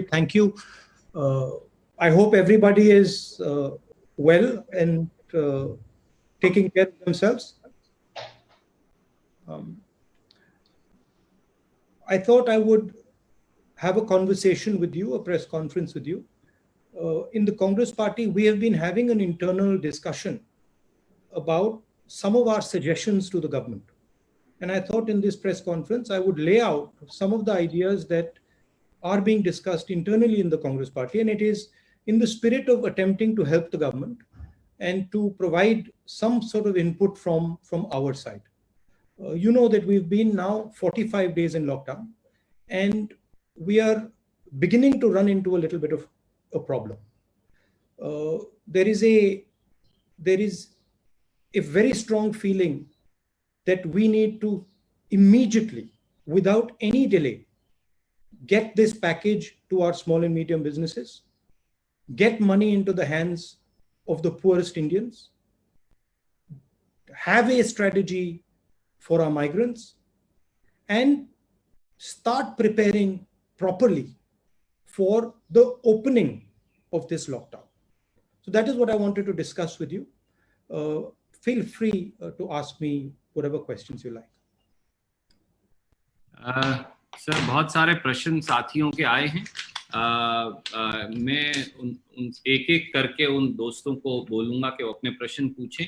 Thank you. I hope everybody is well and taking care of themselves. I thought I would have a conversation with you, a press conference with you. In the Congress Party, we have been having an internal discussion about some of our suggestions to the government. And I thought in this press conference, I would lay out some of the ideas that are being discussed internally in the Congress Party. And it is in the spirit of attempting to help the government and to provide some sort of input from our side. You know that we've been now 45 days in lockdown, and we are beginning to run into a little bit of a problem. There is a very strong feeling that we need to immediately, without any delay, get this package to our small and medium businesses, get money into the hands of the poorest Indians, have a strategy for our migrants, and start preparing properly for the opening of this lockdown. So that is what I wanted to discuss with you. Feel free to ask me whatever questions you like. Sir, बहुत सारे प्रश्न साथियों के आए हैं. मैं एक एक करके उन दोस्तों को बोलूंगा कि वो अपने प्रश्न पूछें.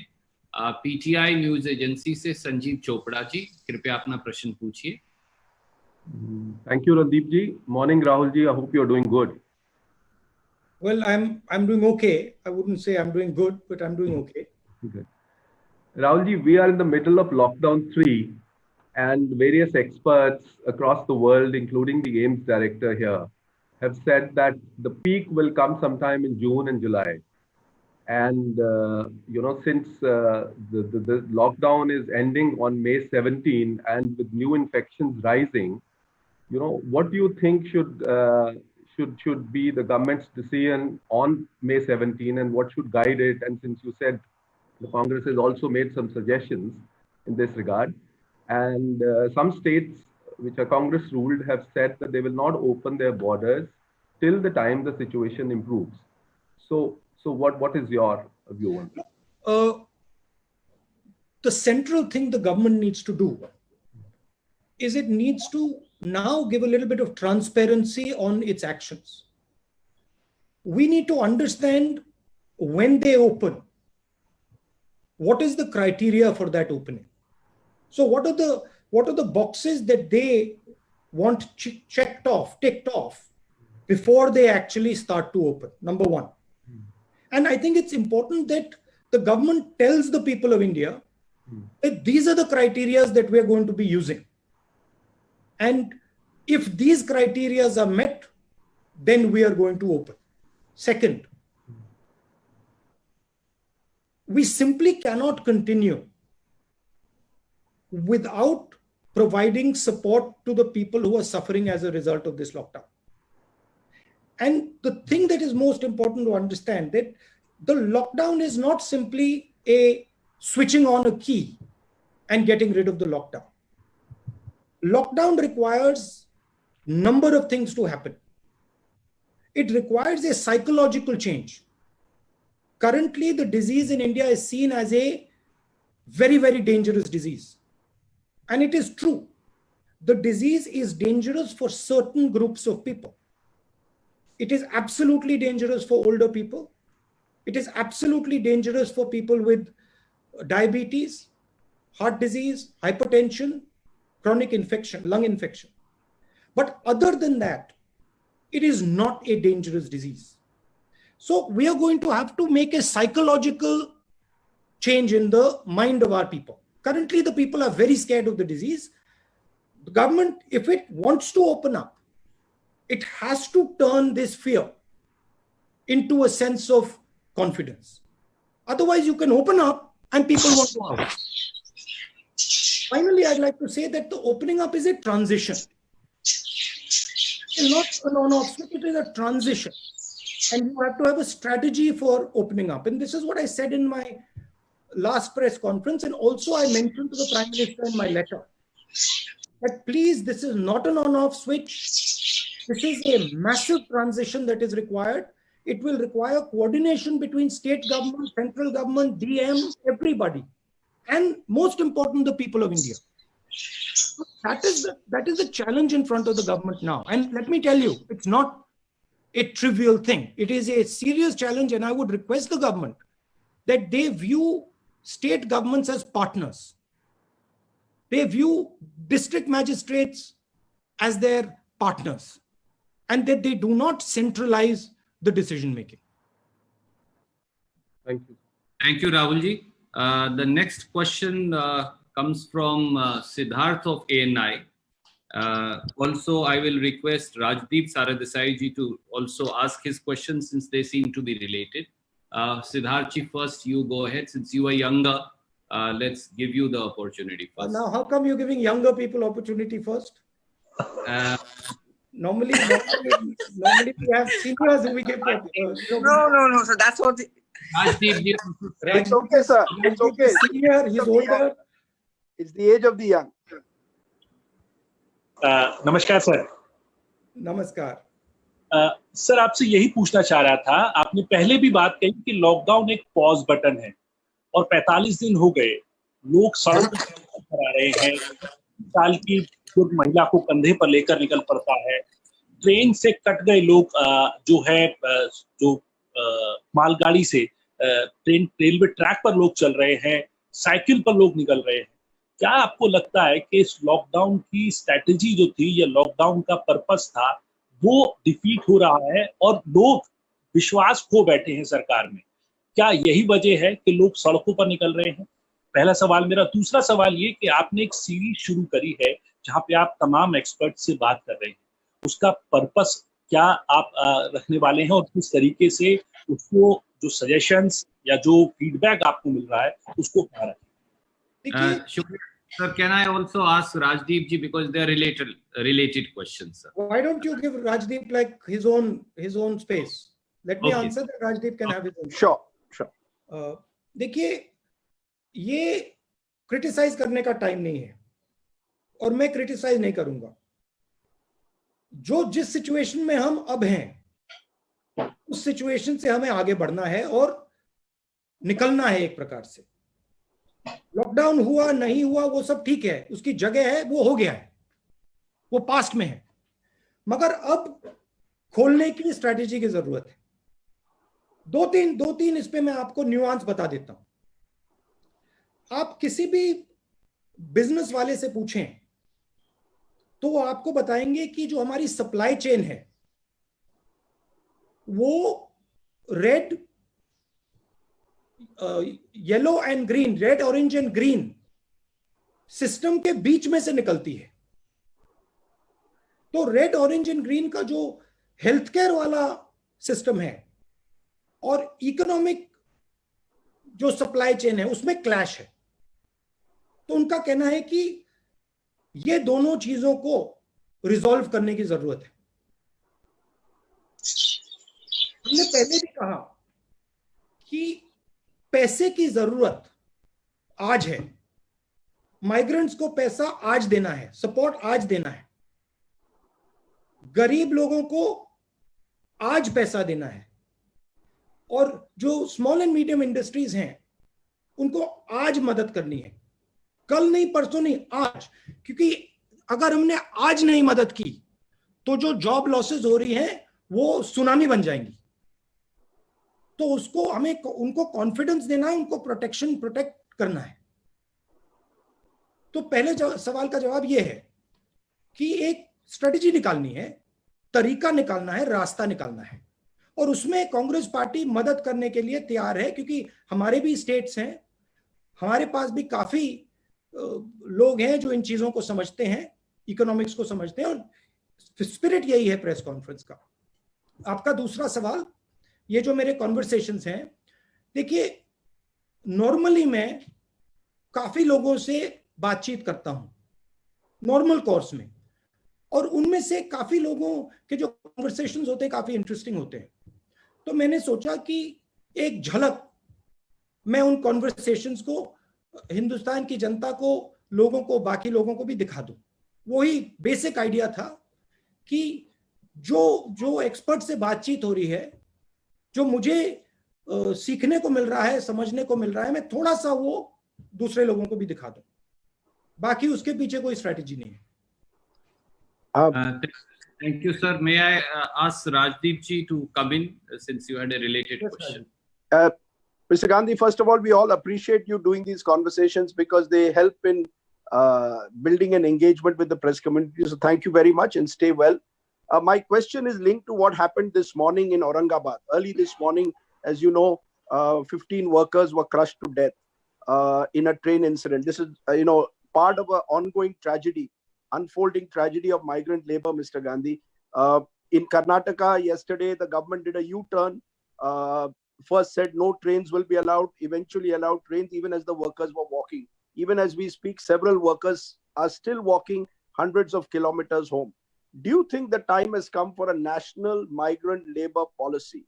पीटीआई न्यूज एजेंसी से संजीव चोपड़ा जी, कृपया अपना प्रश्न पूछिए. Thank you, Randeep ji. Morning, Rahul ji. I hope you're doing good. Well, I'm doing okay. I wouldn't say I'm doing good, but I'm doing okay. Okay. Rahul ji, we are in the middle of lockdown 3, and various experts across the world, including the AIIMS director here, have said that the peak will come sometime in June and July. And, since the lockdown is ending on May 17, and with new infections rising, what do you think should be the government's decision on May 17, and what should guide it? And since you said the Congress has also made some suggestions in this regard, and some states which are Congress ruled have said that they will not open their borders till the time the situation improves. So what is your view on that? The central thing the government needs to do is it needs to now give a little bit of transparency on its actions. We need to understand when they open, what is the criteria for that opening. So what are the boxes that they want ticked off before they actually start to open? Number one. And I think it's important that the government tells the people of India that these are the criteria that we're going to be using. And if these criteria are met, then we are going to open. Second, we simply cannot continue without providing support to the people who are suffering as a result of this lockdown. And the thing that is most important to understand that the lockdown is not simply a switching on a key and getting rid of the lockdown. Lockdown requires a number of things to happen. It requires a psychological change. Currently, the disease in India is seen as a very, very dangerous disease. And it is true. The disease is dangerous for certain groups of people. It is absolutely dangerous for older people. It is absolutely dangerous for people with diabetes, heart disease, hypertension, chronic infection, lung infection. But other than that, it is not a dangerous disease. So we are going to have to make a psychological change in the mind of our people. Currently, the people are very scared of the disease. The government, if it wants to open up, it has to turn this fear into a sense of confidence. Otherwise, you can open up and people won't go out. Finally, I'd like to say that the opening up is a transition. It's not an on-off switch, it is a transition. And you have to have a strategy for opening up. And this is what I said in my last press conference. And also I mentioned to the Prime Minister in my letter that please, this is not an on-off switch. This is a massive transition that is required. It will require coordination between state government, central government, DM, everybody, and most important, the people of India. That is the challenge in front of the government now. And let me tell you, it's not a trivial thing. It is a serious challenge, and I would request the government that they view state governments as partners. They view district magistrates as their partners, and that they do not centralize the decision making. Thank you. Thank you, Rahulji. The next question comes from Siddharth of ANI. Also, I will request Rajdeep Saradesai ji to also ask his questions since they seem to be related. Siddharth ji, first you go ahead. Since you are younger, let's give you the opportunity first. Now, how come you're giving younger people opportunity first? Normally we have seniors who we give. No. So that's what. Rajdeep ji, It's okay, sir. It's okay. Senior, he's older. It's the age of the young. नमस्कार sir. नमस्कार। Sir आपसे यही पूछना चाह रहा था, आपने पहले भी बात कही कि लॉकडाउन एक पॉज बटन है और 45 दिन हो गए, लोग सड़क पर आ रहे हैं, साल की महिला को कंधे पर लेकर निकल पड़ता है, ट्रेन से कट गए लोग, जो है जो मालगाड़ी से ट्रेन रेलवे ट्रैक पर लोग चल रहे हैं, साइकिल पर लोग निकल रहे हैं। क्या आपको लगता है कि इस लॉकडाउन की स्ट्रैटेजी जो थी या लॉकडाउन का पर्पस था वो डिफीट हो रहा है और लोग विश्वास खो बैठे हैं सरकार में? क्या यही वजह है कि लोग सड़कों पर निकल रहे हैं? पहला सवाल मेरा। दूसरा सवाल ये कि आपने एक सीरीज शुरू करी है जहां पे आप तमाम एक्सपर्ट से बात कर रहे हैं, उसका पर्पस क्या आप रखने वाले हैं और किस तरीके से उसको जो सजेशंस या जो फीडबैक आपको मिल रहा है उसको कहाँ रखें? Sir, can I also ask Rajdeep ji, because they are related questions, sir? Why don't you give Rajdeep like his own space? Let me answer that. Rajdeep can have his own. Sure. देखिए, ये criticise करने का time नहीं है और मैं criticise नहीं करूंगा। जो जिस सिचुएशन में हम अब हैं, उस सिचुएशन से हमें आगे बढ़ना है और निकलना है एक प्रकार से। लॉकडाउन हुआ नहीं हुआ वो सब ठीक है, उसकी जगह है, वो हो गया है, वो पास्ट में है, मगर अब खोलने की स्ट्रैटेजी की जरूरत है। दो तीन इस पे मैं आपको न्यूआंस बता देता हूं। आप किसी भी बिजनेस वाले से पूछें तो वो आपको बताएंगे कि जो हमारी सप्लाई चेन है वो red, yellow and green, red orange and green system के बीच में से निकलती है। तो रेड ऑरेंज एंड ग्रीन का जो हेल्थ केयर वाला सिस्टम है और इकोनॉमिक जो सप्लाई चेन है उसमें क्लैश है। तो उनका कहना है कि ये दोनों चीजों को रिजॉल्व करने की जरूरत है। हमने पहले भी कहा कि पैसे की जरूरत आज है, माइग्रेंट्स को पैसा आज देना है, सपोर्ट आज देना है, गरीब लोगों को आज पैसा देना है, और जो स्मॉल एंड मीडियम इंडस्ट्रीज हैं उनको आज मदद करनी है, कल नहीं, परसों नहीं, आज। क्योंकि अगर हमने आज नहीं मदद की तो जो जॉब लॉसेस हो रही हैं वो सुनामी बन जाएंगी। तो उसको हमें उनको कॉन्फिडेंस देना है, उनको प्रोटेक्ट करना है। तो पहले सवाल का जवाब यह है कि एक स्ट्रेटेजी निकालनी है, तरीका निकालना है, रास्ता निकालना है, और उसमें कांग्रेस पार्टी मदद करने के लिए तैयार है। क्योंकि हमारे भी स्टेट्स हैं, हमारे पास भी काफी लोग हैं जो इन चीजों को समझते हैं, इकोनॉमिक्स को समझते हैं, और स्पिरिट यही है प्रेस कॉन्फ्रेंस का। आपका दूसरा सवाल, ये जो मेरे कॉन्वर्सेशंस हैं, देखिए नॉर्मली मैं काफी लोगों से बातचीत करता हूं नॉर्मल कोर्स में, और उनमें से काफी लोगों के जो कॉन्वर्सेशंस होते हैं काफी इंटरेस्टिंग होते हैं। तो मैंने सोचा कि एक झलक मैं उन कॉन्वर्सेशंस को हिंदुस्तान की जनता को, लोगों को, बाकी लोगों को भी दिखा दूं। वही बेसिक आइडिया था कि जो एक्सपर्ट से बातचीत हो रही है, जो मुझे सीखने को मिल रहा है, समझने को मिल रहा है, मैं थोड़ा सा वो दूसरे लोगों को भी दिखा दूं. बाकी उसके पीछे कोई स्ट्रेटजी नहीं है. Thank you, sir. May I ask Rajdeep ji to come in since you had a related question? Mr. Gandhi, first of all, we all appreciate you doing these conversations because they help in building an engagement with the press community. So thank you very much and stay well. My question is linked to what happened this morning in Aurangabad. Early this morning, as you know, 15 workers were crushed to death in a train incident. This is, part of an ongoing tragedy, unfolding tragedy of migrant labor, Mr. Gandhi. In Karnataka, yesterday, the government did a U-turn. First said no trains will be allowed, eventually allowed trains even as the workers were walking. Even as we speak, several workers are still walking hundreds of kilometers home. Do you think the time has come for a national migrant labor policy?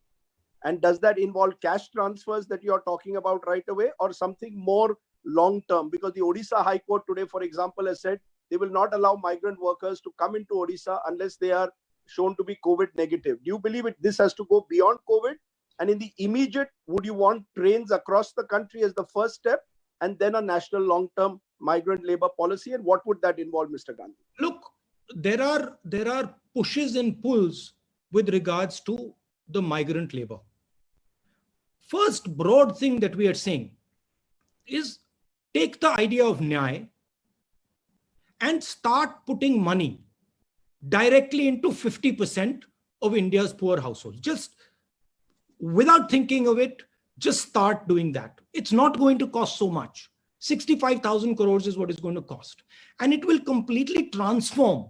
And does that involve cash transfers that you are talking about right away or something more long-term? Because the Odisha High Court today, for example, has said they will not allow migrant workers to come into Odisha unless they are shown to be COVID negative. Do you believe this has to go beyond COVID? And in the immediate, would you want trains across the country as the first step and then a national long-term migrant labor policy? And what would that involve, Mr. Gandhi? Look, there are pushes and pulls with regards to the migrant labor. First broad thing that we are saying is take the idea of Nyay and start putting money directly into 50% of India's poor households. Just without thinking of it, just start doing that. It's not going to cost so much. 65,000 crores is what it's going to cost. And it will completely transform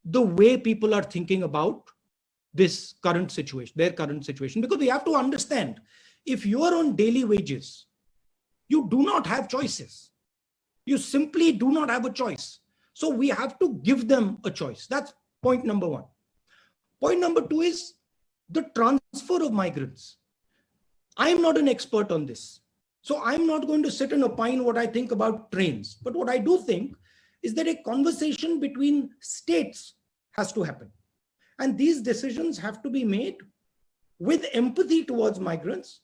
the way people are thinking about this current situation, their current situation. Because we have to understand, if you are on daily wages, you do not have choices. You simply do not have a choice. So we have to give them a choice. That's point number one. Point number two is the transfer of migrants. I am not an expert on this. So I'm not going to sit and opine what I think about trains. But what I do think is that a conversation between states has to happen. And these decisions have to be made with empathy towards migrants,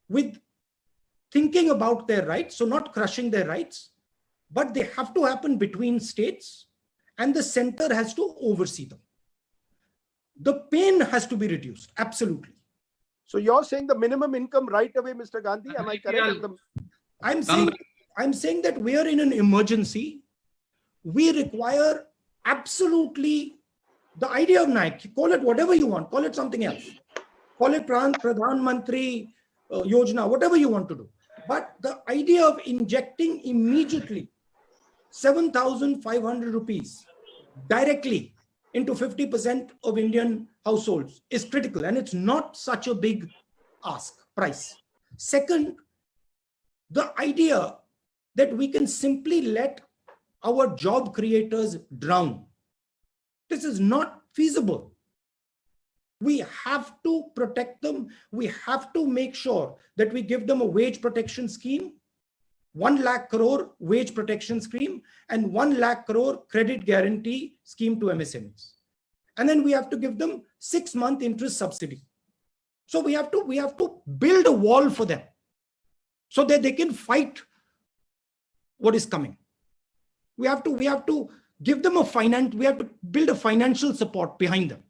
with thinking about their rights, so not crushing their rights, but they have to happen between states and the center has to oversee them. The pain has to be reduced, absolutely. So you're saying the minimum income right away, Mr. Gandhi? Am I correct? I'm saying that we are in an emergency. We require absolutely the idea of Nike. Call it whatever you want. Call it something else. Call it Pradhan Mantri Yojana, whatever you want to do. But the idea of injecting immediately 7,500 rupees directly into 50% of Indian households is critical, and it's not such a big price. Second, the idea that we can simply let our job creators drown. This is not feasible. We have to protect them. We have to make sure that we give them a wage protection scheme, 1 lakh crore wage protection scheme, and 1 lakh crore credit guarantee scheme to MSMEs. And then we have to give them 6-month interest subsidy. So we have to build a wall for them so that they can fight what is coming. We have to give them we have to build a financial support behind them.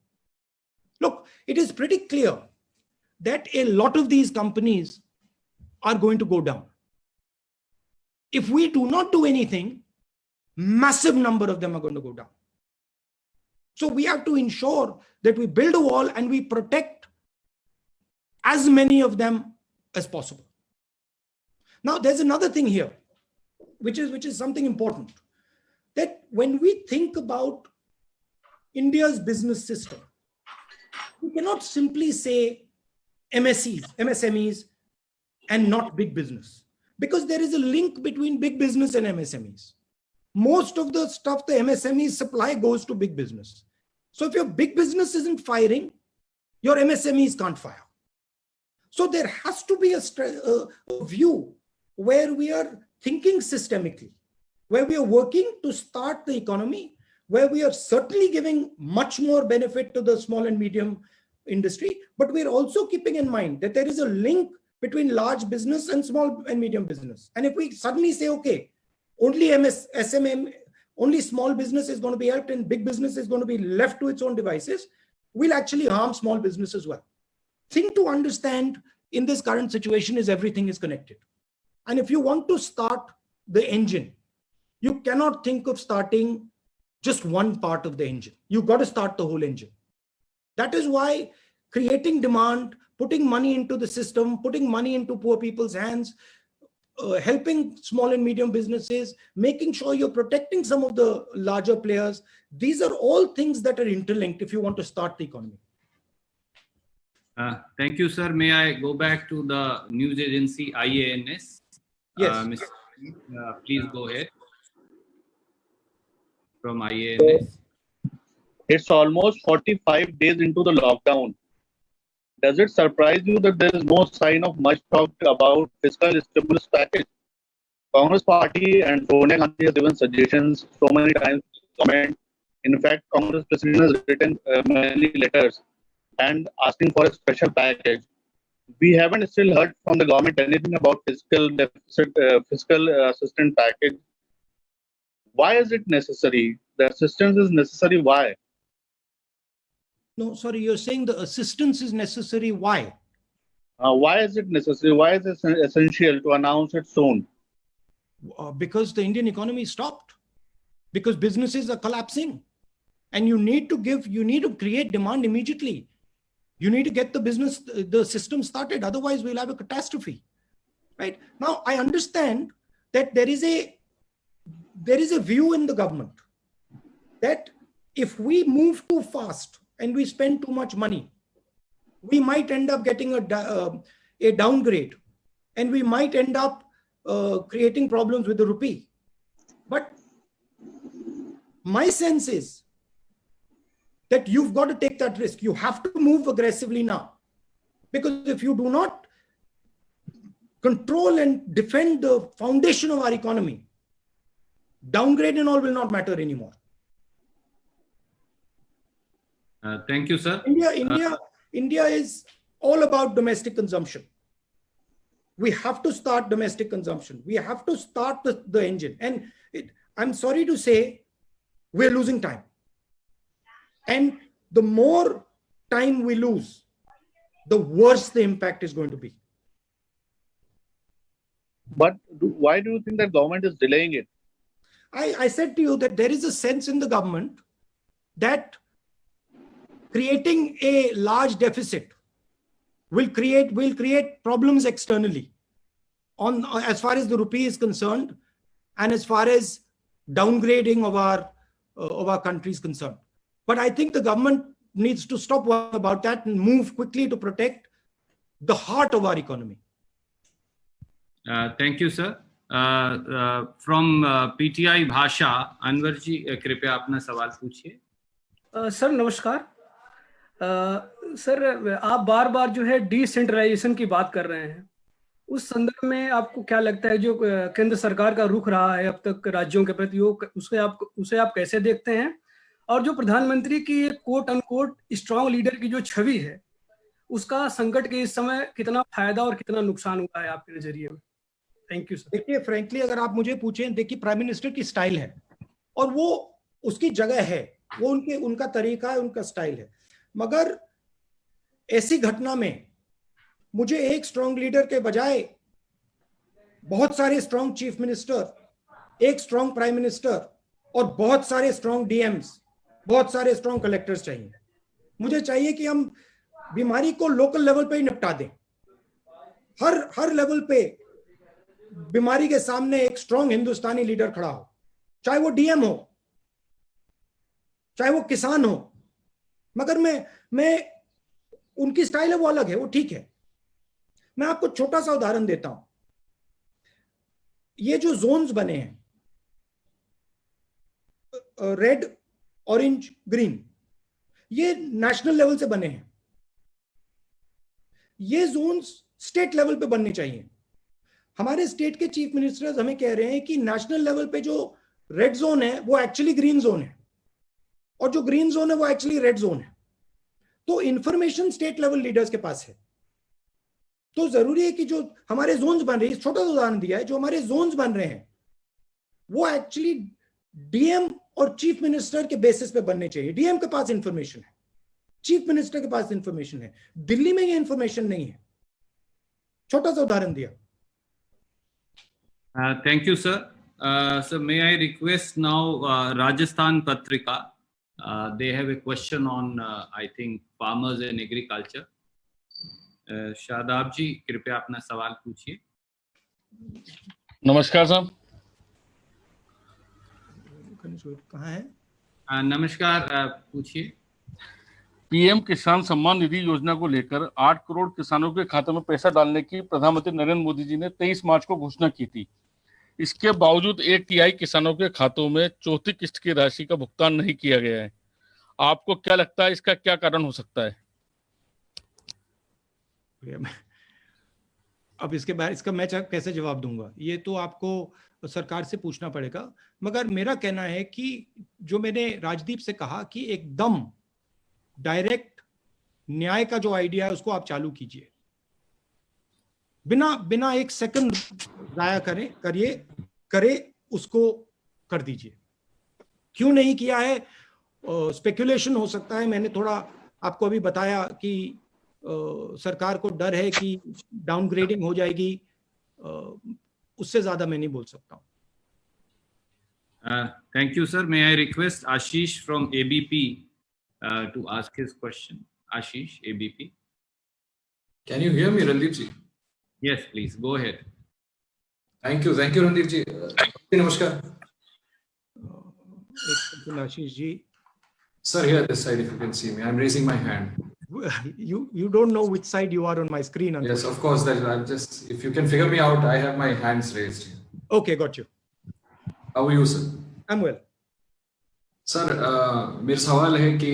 Look, it is pretty clear that a lot of these companies are going to go down. If we do not do anything, massive number of them are going to go down. So we have to ensure that we build a wall and we protect as many of them as possible. Now, there's another thing here, which is something important, that when we think about India's business system, we cannot simply say MSMEs and not big business, because there is a link between big business and MSMEs. Most of the stuff the MSMEs supply goes to big business. So if your big business isn't firing, your MSMEs can't fire. So there has to be a view where we are thinking systemically, where we are working to start the economy where we are certainly giving much more benefit to the small and medium industry, but we're also keeping in mind that there is a link between large business and small and medium business. And if we suddenly say, okay, only SME, only small business is going to be helped and big business is going to be left to its own devices, we'll actually harm small business as well. Thing to understand in this current situation is everything is connected. And if you want to start the engine, you cannot think of starting just one part of the engine. You've got to start the whole engine. That is why creating demand, putting money into the system, putting money into poor people's hands, helping small and medium businesses, making sure you're protecting some of the larger players. These are all things that are interlinked if you want to start the economy. Thank you, sir. May I go back to the news agency IANS? Yes. Please go ahead. From IANS. It's almost 45 days into the lockdown. Does it surprise you that there is no sign of much talk about fiscal stimulus package? Congress party and Sonia Gandhi has given suggestions so many times to the government. In fact, Congress president has written many letters and asking for a special package. We haven't still heard from the government anything about fiscal deficit, fiscal assistance package. Why is it necessary? The assistance is necessary. Why? No, sorry, you're saying the assistance is necessary. Why? Why is it necessary? Why is it essential to announce it soon? Because the Indian economy stopped. Because businesses are collapsing. And you need to create demand immediately. You need to get the system started. Otherwise, we'll have a catastrophe. Right? Now, I understand that there is a view in the government that if we move too fast and we spend too much money, we might end up getting a downgrade, and we might end up creating problems with the rupee. But my sense is that you've got to take that risk. You have to move aggressively now, because if you do not control and defend the foundation of our economy, downgrade and all will not matter anymore. Thank you, sir. India is all about domestic consumption. We have to start domestic consumption. We have to start the engine. And I'm sorry to say, we're losing time. And the more time we lose, the worse the impact is going to be. But why do you think that government is delaying it? I said to you that there is a sense in the government that creating a large deficit will create problems externally as far as the rupee is concerned, and as far as downgrading of our country is concerned. But I think the government needs to stop worrying about that and move quickly to protect the heart of our economy. Thank you, sir. From PTI भाषा, अनवर जी कृपया अपना सवाल पूछिए। Sir नमस्कार। Sir आप बार बार जो है decentralisation की बात कर रहे हैं, उस संदर्भ में आपको क्या लगता है जो केंद्र सरकार का रुख रहा है अब तक राज्यों के प्रति, उसे आप कैसे देखते हैं? और जो प्रधानमंत्री की कोट अनकोट स्ट्रॉन्ग लीडर की जो छवि है, उसका संकट के इस समय कितना फायदा और कितना नुकसान हुआ है आपके नजरिए में? Thank you sir. देखिए, फ्रैंकली अगर आप मुझे पूछें, देखिए प्राइम मिनिस्टर की स्टाइल है और वो उसकी जगह है, वो उनका तरीका है, उनका स्टाइल है। मगर ऐसी घटना में मुझे एक स्ट्रॉन्ग लीडर के बजाय बहुत सारे स्ट्रॉन्ग चीफ मिनिस्टर, एक स्ट्रॉन्ग प्राइम मिनिस्टर और बहुत सारे स्ट्रॉन्ग डीएम्स, बहुत सारे स्ट्रॉन्ग कलेक्टर्स चाहिए। मुझे चाहिए कि हम बीमारी को लोकल लेवल पे ही निपटा दें। हर लेवल पे बीमारी के सामने एक स्ट्रॉन्ग हिंदुस्तानी लीडर खड़ा हो, चाहे वो डीएम हो, चाहे वो किसान हो। मगर मैं उनकी स्टाइल है, वो अलग है, वो ठीक है। मैं आपको छोटा सा उदाहरण देता हूं। ये जो जोन्स बने हैं, रेड, ऑरेंज, ग्रीन, ये नेशनल लेवल से बने हैं। ये जोन्स स्टेट लेवल पे बनने चाहिए। हमारे स्टेट के चीफ मिनिस्टर्स हमें कह रहे हैं कि नेशनल लेवल पे जो रेड जोन है वो एक्चुअली ग्रीन जोन है। और जो ग्रीन जोन है वो एक्चुअली रेड जोन है। तो इंफॉर्मेशन स्टेट लेवल लीडर्स के पास है। तो जरूरी है कि जो हमारे जोन्स बन रहे हैं, छोटा सा उदाहरण दिया है, जो हमारे जोन्स बन रहे हैं वो एक्चुअली डीएम और चीफ मिनिस्टर के बेसिस पे बनने चाहिए। डीएम के पास इंफॉर्मेशन है, चीफ मिनिस्टर के पास इंफॉर्मेशन है, दिल्ली में ये इंफॉर्मेशन नहीं है। छोटा सा उदाहरण दिया। Thank you, sir. So may I request now Rajasthan Patrika? They have a question on, I think, farmers and agriculture. Shadab जी, कृपया अपना सवाल पूछिए। नमस्कार साहब। कहाँ है? नमस्कार, पूछिए। पीएम किसान सम्मान निधि योजना को लेकर 8 करोड़ किसानों के खाते में पैसा डालने की प्रधानमंत्री नरेंद्र मोदी जी ने 23 मार्च को घोषणा की थी। इसके बावजूद 1 तिहाई किसानों के खातों में चौथी किस्त की राशि का भुगतान नहीं किया गया है। आपको क्या लगता है इसका क्या कारण हो सकता है? अब इसके बाद इसका मैं कैसे जवाब दूंगा, ये तो आपको सरकार से पूछना पड़ेगा। मगर मेरा कहना है कि जो मैंने राजदीप से कहा कि एकदम डायरेक्ट न्याय का जो आइडिया है उसको आप चालू कीजिए, बिना एक सेकंड जाया करे उसको कर दीजिए। क्यों नहीं किया है? स्पेकुलेशन हो सकता है। मैंने थोड़ा आपको अभी बताया कि सरकार को डर है कि डाउनग्रेडिंग हो जाएगी, उससे ज्यादा मैं नहीं बोल सकता हूं। Thank you, sir. May I request Ashish from ABP to ask his question? Ashish, ABP. Can you hear me, Randeep ji? Yes, please go ahead. Thank you, Randeep ji. Namaskar. Ashish ji. Sir, here this side, if you can see me, I'm raising my hand. You don't know which side you are on my screen. Yes, of course. That I'm just, if you can figure me out, I have my hands raised. Okay, got you. How are you, sir? I'm well. Sir, मेरा सवाल है कि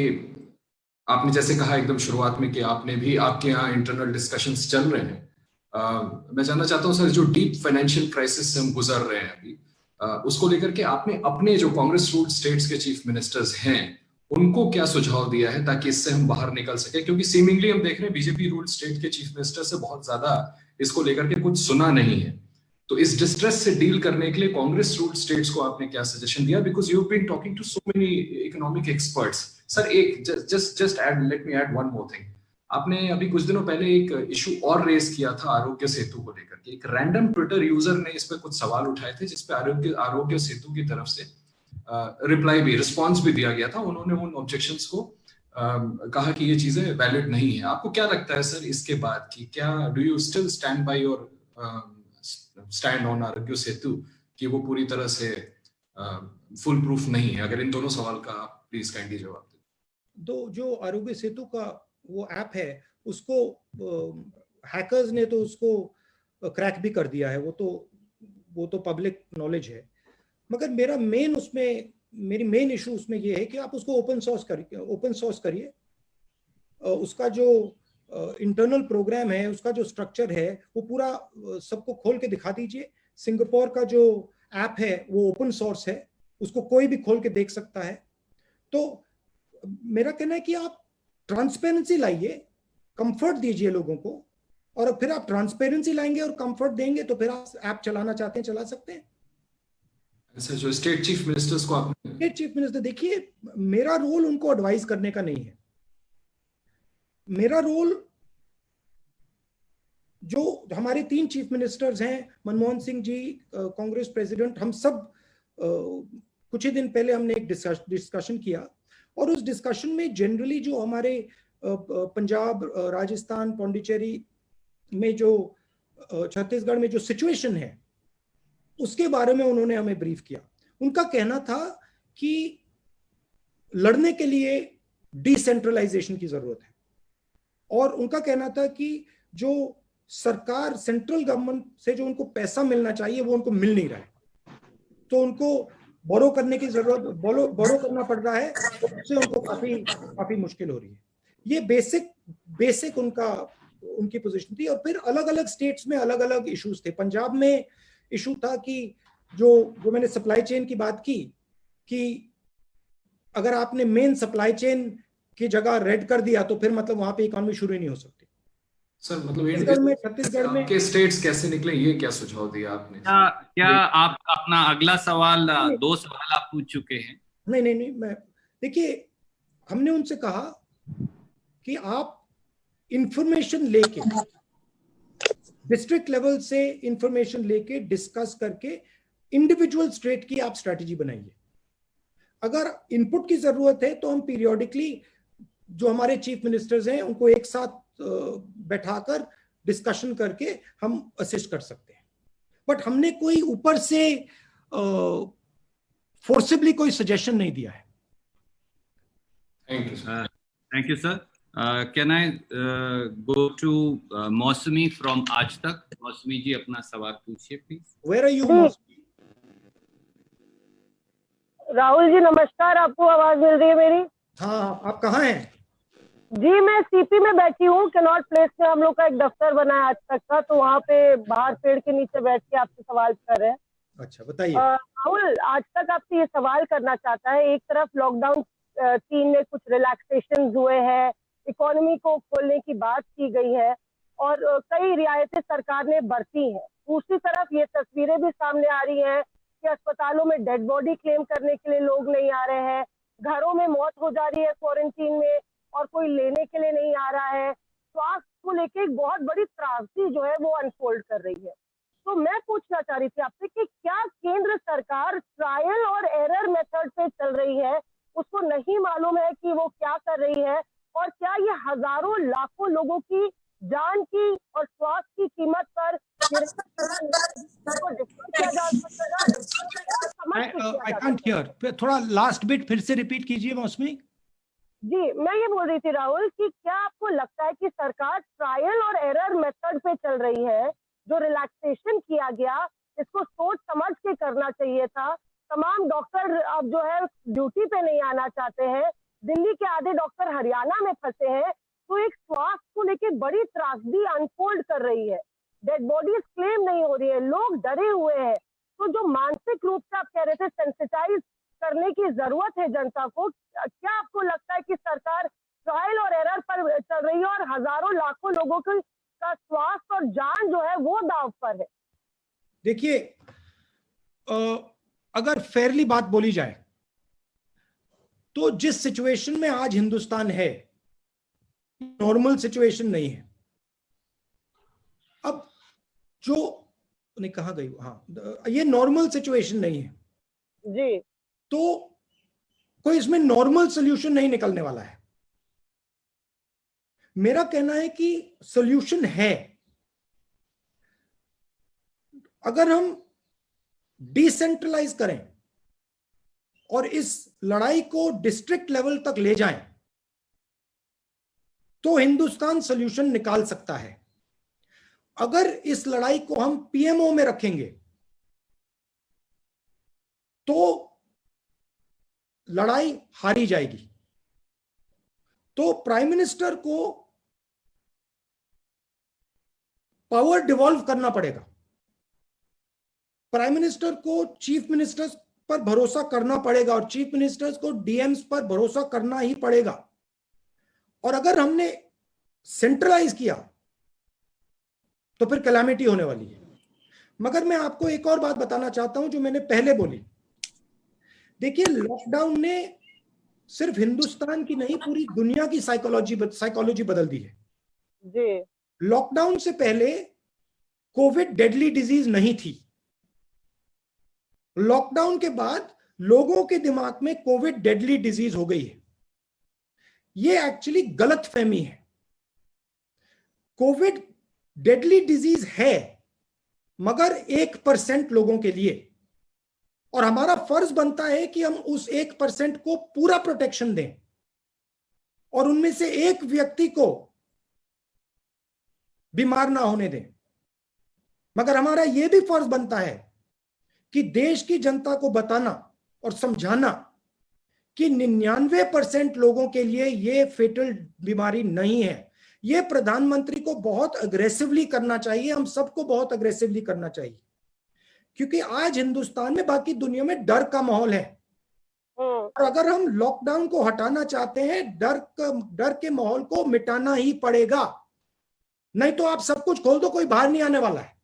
आपने जैसे कहा एकदम शुरुआत में कि आपने भी आपके यहाँ इंटरनल डिस्कशंस चल रहे हैं। मैं जानना चाहता हूँ सर, जो डीप फाइनेंशियल क्राइसिस से हम गुजर रहे हैं अभी, उसको लेकर के आपने अपने जो कांग्रेस रूल्ड स्टेट्स के चीफ मिनिस्टर्स हैं उनको क्या सुझाव दिया है ताकि इससे हम बाहर निकल सके? क्योंकि सीमिंगली हम देख रहे हैं बीजेपी रूल्ड स्टेट के चीफ मिनिस्टर से बहुत ज्यादा इसको लेकर के कुछ सुना नहीं है। तो इस डिस्ट्रेस से डील करने के लिए कांग्रेस रूल्ड स्टेट्स को आपने क्या सजेशन दिया? Because you have been talking to so many economic experts. Sir, एक just add, let me add one more thing. आपने अभी कुछ दिनों पहले एक इशू और रेज किया था आरोग्य सेतु को लेकर के। एक रैंडम ट्विटर यूजर ने इस पे कुछ सवाल उठाए थे जिसपे आरोग्य सेतु की तरफ से रिस्पॉन्स भी दिया गया था। उन्होंने उन ऑब्जेक्शंस को कहा कि ये चीजें वैलिड नहीं है। आपको क्या लगता है सर इसके बाद की, क्या do you still stand by your stand on Aarogya Setu कि वो पूरी तरह से फुल प्रूफ नहीं है? अगर इन दोनों सवाल का आप प्लीज काइंडली जवाब दें। तो जो आरोग्य सेतु का वो ऐप है उसको हैकर्स ने तो उसको क्रैक भी कर दिया है, वो तो पब्लिक नॉलेज है। मगर मेरी मेन इशू उसमें ये है कि आप उसको ओपन सोर्स करिए। उसका जो इंटरनल प्रोग्राम है, उसका जो स्ट्रक्चर है वो पूरा सबको खोल के दिखा दीजिए। सिंगापुर का जो ऐप है वो ओपन सोर्स है, उसको कोई भी खोल के देख सकता है। तो मेरा कहना है कि आप ट्रांसपेरेंसी लाइए, कंफर्ट दीजिए लोगों को, और फिर आप ट्रांसपेरेंसी लाएंगे और कंफर्ट देंगे तो फिर आप ऐप चलाना चाहते हैं चला सकते हैं। जो स्टेट चीफ मिनिस्टर्स को आपने, स्टेट चीफ मिनिस्टर, देखिए मेरा रोल उनको एडवाइस करने का नहीं है। मेरा रोल, जो हमारे 3 चीफ मिनिस्टर्स हैं, मनमोहन सिंह जी कांग्रेस प्रेसिडेंट, हम सब कुछ ही दिन पहले हमने एक डिस्कशन किया और उस डिस्कशन में जनरली जो हमारे पंजाब, राजस्थान, पौंडीचेरी में जो छत्तीसगढ़ में जो सिचुएशन है उसके बारे में उन्होंने हमें ब्रीफ किया। उनका कहना था कि लड़ने के लिए डिसेंट्रलाइजेशन की जरूरत है, और उनका कहना था कि जो सरकार, सेंट्रल गवर्नमेंट से जो उनको पैसा मिलना चाहिए वो उनको मिल नहीं रहा है, तो उनको बोरो करने की जरूरत, बोरो करना पड़ रहा है, तो उससे उनको काफी मुश्किल हो रही है। ये बेसिक उनकी पोजीशन थी। और फिर अलग अलग स्टेट्स में अलग अलग इश्यूज थे। पंजाब में इशू था कि जो मैंने सप्लाई चेन की बात की, कि अगर आपने मेन सप्लाई चेन की जगह रेड कर दिया तो फिर मतलब वहां पे इकोनॉमी शुरू ही नहीं हो सकती। सर मतलब छत्तीसगढ़ में आपके स्टेट्स कैसे निकले, ये क्या सुझाव दिया आपने? क्या आप अपना अगला सवाल, 2 सवाल आप पूछ चुके हैं। नहीं, मैं देखिए, हमने उनसे कहा कि आप इंफॉर्मेशन लेके, डिस्ट्रिक्ट लेवल से इंफॉर्मेशन लेके डिस्कस करके इंडिविजुअल स्टेट की आप स्ट्रैटेजी बनाइए। अगर इनपुट की जरूरत है तो हम पीरियोडिकली जो हमारे चीफ मिनिस्टर्स हैं उनको एक साथ बैठाकर डिस्कशन करके हम असिस्ट कर सकते हैं। बट हमने कोई ऊपर से फोर्सिबली कोई सजेशन नहीं दिया है। Thank you sir. Can I go to Mausami from Aaj Tak? मौसमी जी अपना सवाल पूछिए प्लीज। वेयर आर यू मौसमी? राहुल जी नमस्कार, आपको आवाज मिल रही है मेरी? हाँ, आप कहाँ हैं? जी मैं सीपी में बैठी हूँ, कनॉट प्लेस में हम लोग का एक दफ्तर बना है आज तक का, तो वहाँ पे बाहर पेड़ के नीचे बैठ के आपसे सवाल कर रहे हैं। अच्छा बताइए। राहुल आज तक आपसे ये सवाल करना चाहता है, एक तरफ लॉकडाउन 3 में कुछ रिलैक्सेशन हुए हैं, इकोनॉमी को खोलने की बात की गई है और कई रियायतें सरकार ने बरती हैं। दूसरी तरफ ये तस्वीरें भी सामने आ रही हैं कि अस्पतालों में डेड बॉडी क्लेम करने के लिए लोग नहीं आ रहे हैं, घरों में मौत हो जा रही है क्वारंटीन में और कोई लेने के लिए नहीं आ रहा है। स्वास्थ्य को लेकर एक बहुत बड़ी त्रासदी जो है वो अनफोल्ड कर रही है। तो मैं पूछना चाह रही थी आपसे कि क्या केंद्र सरकार ट्रायल और एरर मेथड पे चल रही है, उसको नहीं मालूम है कि वो क्या कर रही है, और क्या ये हजारों लाखों लोगों की जान की और स्वास्थ्य की कीमत पर आई कांट हियर, थोड़ा लास्ट बिट फिर से रिपीट कीजिए मौसमी जी। मैं ये बोल रही थी राहुल कि क्या आपको लगता है कि सरकार ट्रायल और एरर मेथड पे चल रही है? जो रिलैक्सेशन किया गया इसको सोच समझ के करना चाहिए था। तमाम डॉक्टर अब जो है ड्यूटी पे नहीं आना चाहते हैं, दिल्ली के आधे डॉक्टर हरियाणा में फंसे हैं, तो एक स्वास्थ्य को लेकर बड़ी त्रासदी अनफोल्ड कर रही है। डेड बॉडीज क्लेम नहीं हो रही है, लोग डरे हुए हैं। तो जो मानसिक रूप से आप कह रहे थे सेंसिटाइज करने की जरूरत है जनता को, क्या आपको लगता है कि सरकार ट्रायल और एरर पर चल रही है और हजारों लाखों लोगों का स्वास्थ्य और जान जो है वो दांव पर है? देखिए, अगर फेयरली बात बोली जाए तो जिस सिचुएशन में आज हिंदुस्तान है नॉर्मल सिचुएशन नहीं है। अब जो नहीं कहा गई, हाँ ये नॉर्मल सिचुएशन नहीं है जी, तो कोई इसमें नॉर्मल सोल्यूशन नहीं निकलने वाला है। मेरा कहना है कि सोल्यूशन है। अगर हम डिसेंट्रलाइज करें और इस लड़ाई को डिस्ट्रिक्ट लेवल तक ले जाएं तो हिंदुस्तान सोल्यूशन निकाल सकता है। अगर इस लड़ाई को हम पीएमओ में रखेंगे तो लड़ाई हारी जाएगी। तो प्राइम मिनिस्टर को पावर डिवॉल्व करना पड़ेगा। प्राइम मिनिस्टर को चीफ मिनिस्टर्स पर भरोसा करना पड़ेगा और चीफ मिनिस्टर्स को डीएम्स पर भरोसा करना ही पड़ेगा। और अगर हमने सेंट्रलाइज किया तो फिर कैलामिटी होने वाली है। मगर मैं आपको एक और बात बताना चाहता हूं जो मैंने पहले बोली। देखिए, लॉकडाउन ने सिर्फ हिंदुस्तान की नहीं पूरी दुनिया की साइकोलॉजी बदल दी है जी। लॉकडाउन से पहले कोविड डेडली डिजीज नहीं थी। लॉकडाउन के बाद लोगों के दिमाग में कोविड डेडली डिजीज हो गई है। ये एक्चुअली गलत फहमी है। कोविड डेडली डिजीज है मगर 1% लोगों के लिए, और हमारा फर्ज बनता है कि हम उस 1% को पूरा प्रोटेक्शन दें और उनमें से एक व्यक्ति को बीमार ना होने दें। मगर हमारा यह भी फर्ज बनता है कि देश की जनता को बताना और समझाना कि 99% लोगों के लिए यह फेटल बीमारी नहीं है। यह प्रधानमंत्री को बहुत अग्रेसिवली करना चाहिए, हम सबको बहुत अग्रेसिवली करना चाहिए, क्योंकि आज हिंदुस्तान में बाकी दुनिया में डर का माहौल है और अगर हम लॉकडाउन को हटाना चाहते हैं, डर के माहौल को मिटाना ही पड़ेगा, नहीं तो आप सब कुछ खोल दो, कोई बाहर नहीं आने वाला है।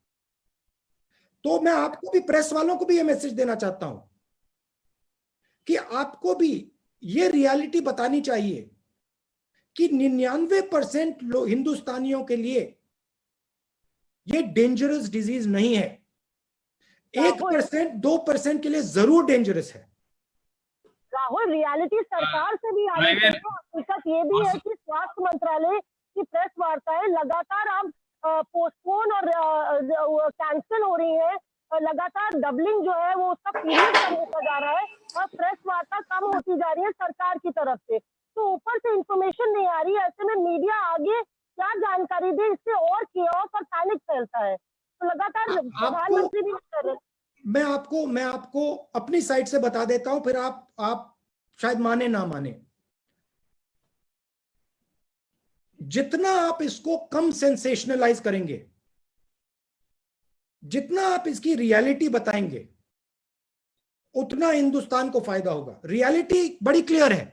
तो मैं आपको भी, प्रेस वालों को भी ये मैसेज देना चाहता हूं कि आपको भी ये रियलिटी बतानी चाहिए कि 99% हिंदुस्तानियों के लिए ये डेंजरस डिजीज नहीं है। 1% 2% के लिए जरूर डेंजरस है। राहुल, रियलिटी सरकार से भी आनी चाहिए। हकीकत ये भी है कि स्वास्थ्य मंत्रालय की प्रेस वार्ताएं लगातार अब पोस्टपोन और कैंसिल हो रही है। लगातार डबलिंग जो है वो उसका पीरियड कम होता जा रहा है और प्रेस वार्ता कम होती जा रही है सरकार की तरफ से। तो ऊपर से इंफॉर्मेशन नहीं आ रही है, ऐसे में मीडिया आगे क्या जानकारी दे, इससे और कियोस और पैनिक फैलता है। तो लगातार प्रधानमंत्री भी कर रहे हैं। मैं आपको अपनी साइड से बता देता हूं, फिर आप शायद माने ना माने। जितना आप इसको कम सेंसेशनलाइज करेंगे, जितना आप इसकी रियलिटी बताएंगे, उतना हिंदुस्तान को फायदा होगा। रियलिटी बड़ी क्लियर है,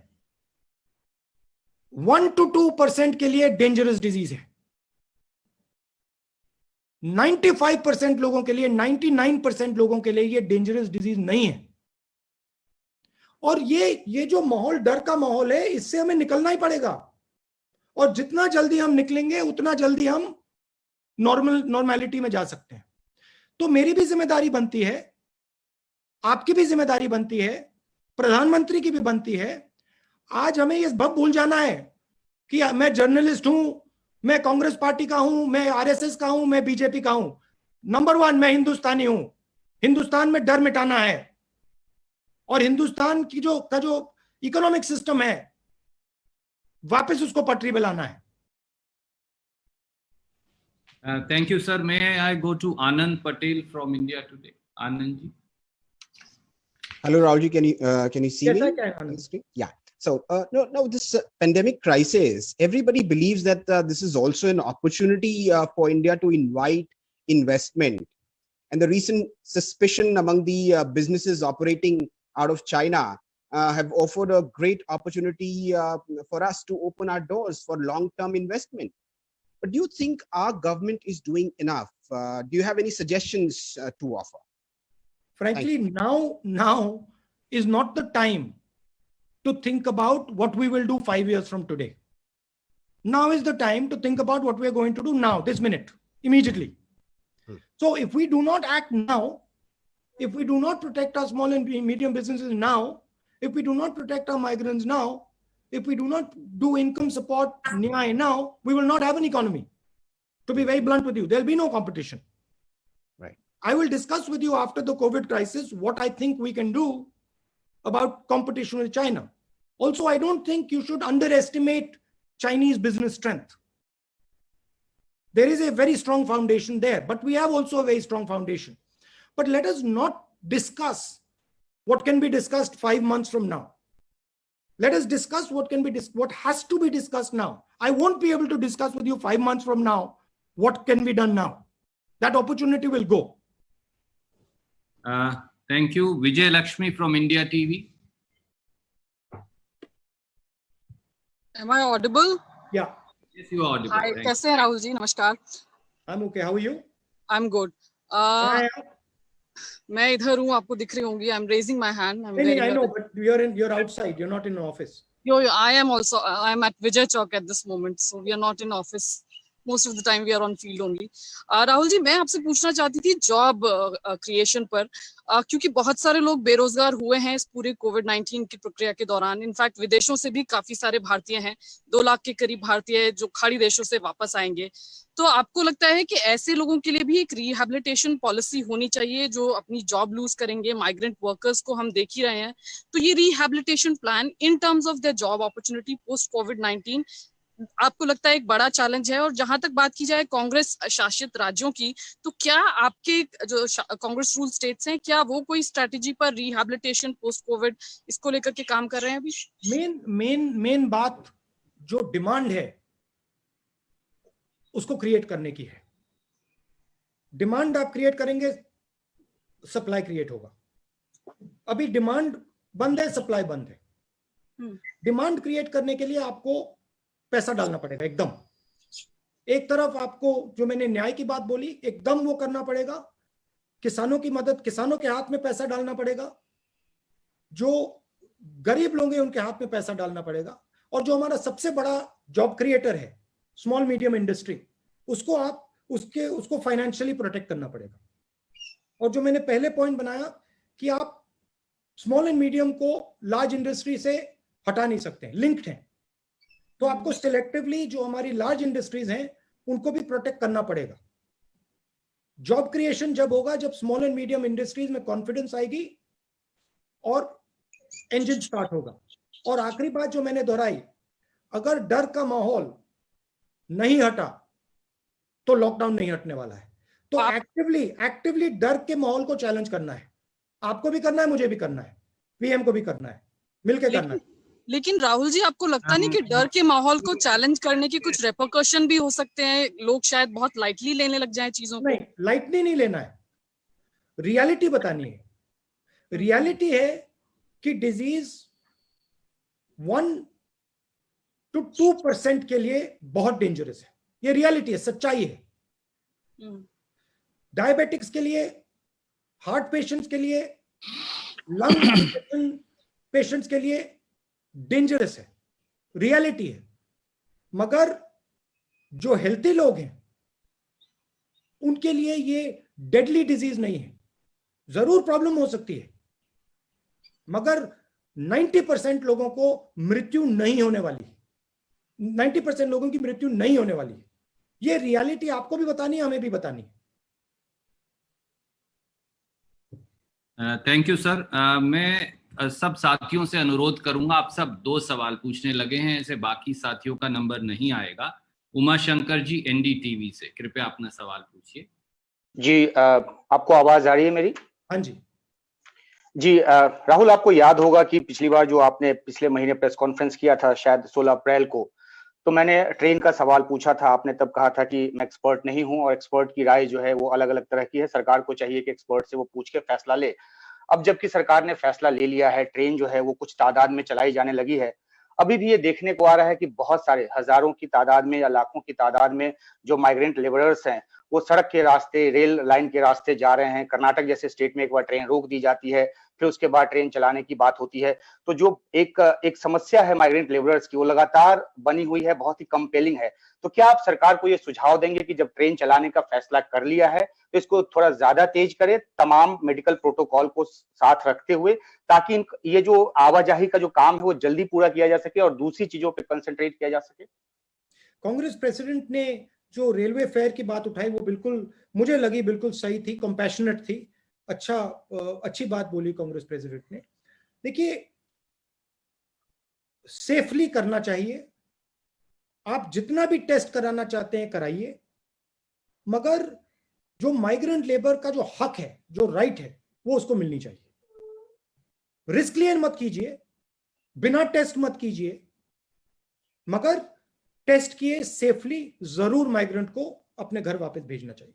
1 to 2% के लिए डेंजरस डिजीज है, 95% लोगों के लिए, 99% लोगों के लिए ये डेंजरस डिजीज नहीं है। और ये जो माहौल, डर का माहौल है, इससे हमें निकलना ही पड़ेगा। और जितना जल्दी हम निकलेंगे उतना जल्दी हम नॉर्मेलिटी में जा सकते हैं। तो मेरी भी जिम्मेदारी बनती है, आपकी भी जिम्मेदारी बनती है, प्रधानमंत्री की भी बनती है। आज हमें ये सब भूल जाना है कि मैं जर्नलिस्ट हूं, मैं कांग्रेस पार्टी का हूं, मैं आरएसएस का हूं, मैं बीजेपी का हूं। नंबर 1, मैं हिंदुस्तानी हूं। हिंदुस्तान में डर मिटाना है और हिंदुस्तान की जो इकोनॉमिक सिस्टम है, वापस उसको पटरी पे लाना है। Thank you, sir. May I go to Anand Patel from India Today? Anand ji. Hello, Rahul ji. Can you see yes, me? Yes, I can. Anand. Yeah. So, no, this pandemic crisis, everybody believes that this is also an opportunity for India to invite investment. And the recent suspicion among the businesses operating out of China have offered a great opportunity for us to open our doors for long-term investment. But do you think our government is doing enough? Do you have any suggestions to offer? Frankly, now is not the time to think about what we will do 5 years from today. Now is the time to think about what we are going to do now, this minute, immediately. So if we do not act now, if we do not protect our small and medium businesses now, if we do not protect our migrants now, if we do not do income support now, we will not have an economy. To be very blunt with you, there'll be no competition. Right. I will discuss with you after the COVID crisis what I think we can do about competition with China. Also, I don't think you should underestimate Chinese business strength. There is a very strong foundation there, but we have also a very strong foundation. But let us not discuss what can be discussed 5 months from now. Let us discuss what has to be discussed now. I won't be able to discuss with you 5 months from now what can be done now. That opportunity will go. Thank you. Vijay Lakshmi from India TV. Am I audible? Yeah. Yes, you are audible. Hi, कैसे हैं राहुल जी? नमस्कार. I'm okay. How are you? I'm good. मैं इधर हूँ, आपको दिख रही होंगी. I'm raising my hand. I know, but you're outside. You're not in the office. I am also. I am at Vijay Chowk at this moment, so we are not in office. Most of the time we are on field only. Rahul ji, मैं आपसे पूछना चाहती थी job creation पर, क्योंकि बहुत सारे लोग बेरोजगार हुए हैं इस पूरे कोविड-19 की प्रक्रिया के दौरान. इनफैक्ट विदेशों से भी काफी सारे भारतीय हैं, 2 लाख के करीब भारतीय जो खाड़ी देशों से वापस आएंगे. तो आपको लगता है कि ऐसे लोगों के लिए भी एक रिहैबिलिटेशन पॉलिसी होनी चाहिए जो अपनी जॉब लूज करेंगे? माइग्रेंट वर्कर्स को हम देख ही रहे हैं. तो ये rehabilitation plan in terms of their job opportunity post कोविड-19 आपको लगता है एक बड़ा चैलेंज है? और जहां तक बात की जाए कांग्रेस शासित राज्यों की, तो क्या आपके जो कांग्रेस रूल स्टेट्स हैं, क्या वो कोई स्ट्रेटेजी पर रिहैबिलिटेशन पोस्ट कोविड इसको लेकर के काम कर रहे हैं अभी? मेन बात जो डिमांड है उसको क्रिएट करने की है. डिमांड आप क्रिएट करेंगे, सप्लाई क्रिएट होगा. अभी डिमांड बंद है, सप्लाई बंद है। डिमांड क्रिएट करने के लिए आपको पैसा डालना पड़ेगा एकदम। एक तरफ आपको जो मैंने न्याय की बात बोली एकदम वो करना पड़ेगा, किसानों की मदद, किसानों के हाथ में पैसा डालना पड़ेगा, जो गरीब लोग हैं उनके हाथ में पैसा डालना पड़ेगा, और जो हमारा सबसे बड़ा जॉब क्रिएटर है स्मॉल मीडियम इंडस्ट्री, उसको आप उसको फाइनेंशियली प्रोटेक्ट करना पड़ेगा। और जो मैंने पहले पॉइंट बनाया कि आप स्मॉल एंड मीडियम को लार्ज इंडस्ट्री से हटा नहीं सकते, लिंक्ड हैं, तो आपको सिलेक्टिवली जो हमारी लार्ज इंडस्ट्रीज हैं उनको भी प्रोटेक्ट करना पड़ेगा। जॉब क्रिएशन जब होगा जब स्मॉल एंड मीडियम इंडस्ट्रीज में कॉन्फिडेंस आएगी और इंजन स्टार्ट होगा। और आखिरी बात जो मैंने दोहराई, अगर डर का माहौल नहीं हटा तो लॉकडाउन नहीं हटने वाला है। तो एक्टिवली डर के माहौल को चैलेंज करना है, आपको भी करना है, मुझे भी करना है, पीएम को भी करना है, मिलकर करना है। लेकिन राहुल जी, आपको लगता नहीं कि डर के माहौल को चैलेंज करने के कुछ रेपरकशन भी हो सकते हैं? लोग शायद बहुत लाइटली लेने लग जाएं चीजों को। नहीं, लाइटली नहीं लेना है, रियलिटी बतानी है। रियलिटी है कि डिजीज 1 to 2% के लिए बहुत डेंजरस है, ये रियलिटी है, सच्चाई है। डायबिटिक्स के लिए, हार्ट पेशेंट्स के लिए, लंग पेशेंट्स के लिए डेंजरस है, रियलिटी है। मगर जो हेल्थी लोग हैं उनके लिए ये डेडली डिजीज नहीं है। जरूर प्रॉब्लम हो सकती है, मगर 90% लोगों को मृत्यु नहीं होने वाली, 90% लोगों की मृत्यु नहीं होने वाली है। ये रियलिटी आपको भी बतानी है, हमें भी बतानी है। Thank you sir. मैं सब साथियों से अनुरोध करूंगा, आप सब 2 सवाल पूछने लगे हैं, ऐसे बाकी साथियों का नंबर नहीं आएगा। उमा शंकर जी एनडीटीवी से, कृपया अपना सवाल पूछिए। जी, आपको आवाज आ रही है मेरी? हाँ जी। जी, राहुल, आपको याद होगा कि पिछली बार जो आपने पिछले महीने प्रेस कॉन्फ्रेंस किया था, शायद 16 अप्रैल को, तो मैंने ट्रेन का सवाल पूछा था। आपने तब कहा था कि मैं एक्सपर्ट नहीं हूं और एक्सपर्ट की राय जो है वो अलग अलग तरह की है, सरकार को चाहिए कि एक्सपर्ट से वो पूछ के फैसला ले। अब जबकि सरकार ने फैसला ले लिया है, ट्रेन जो है वो कुछ तादाद में चलाई जाने लगी है, अभी भी ये देखने को आ रहा है कि बहुत सारे हजारों की तादाद में या लाखों की तादाद में जो माइग्रेंट लेबरर्स हैं वो सड़क के रास्ते, रेल लाइन के रास्ते जा रहे हैं। कर्नाटक जैसे स्टेट में एक बार ट्रेन रोक दी जाती है, फिर उसके बाद ट्रेन चलाने की बात होती है। तो जो एक समस्या है माइग्रेंट लेबरर्स की, वो लगातार बनी हुई है, बहुत ही कंपेलिंग है। तो क्या आप सरकार को ये सुझाव देंगे कि जब ट्रेन चलाने का फैसला कर लिया है तो इसको थोड़ा ज्यादा तेज करे, तमाम मेडिकल प्रोटोकॉल को साथ रखते हुए, ताकि ये जो आवाजाही का जो काम है वो जल्दी पूरा किया जा सके और दूसरी चीजों पर कंसंट्रेट किया जा सके? कांग्रेस प्रेसिडेंट ने जो रेलवे फेयर की बात उठाई वो बिल्कुल मुझे लगी बिल्कुल सही थी, कंपैशनेट थी, अच्छी बात बोली कांग्रेस प्रेसिडेंट ने। देखिए, सेफली करना चाहिए, आप जितना भी टेस्ट कराना चाहते हैं कराइए, मगर जो माइग्रेंट लेबर का जो हक है, जो राइट है, वो उसको मिलनी चाहिए। रिस्क लिए मत कीजिए, बिना टेस्ट मत कीजिए, मगर टेस्ट किए सेफली जरूर माइग्रेंट को अपने घर वापस भेजना चाहिए।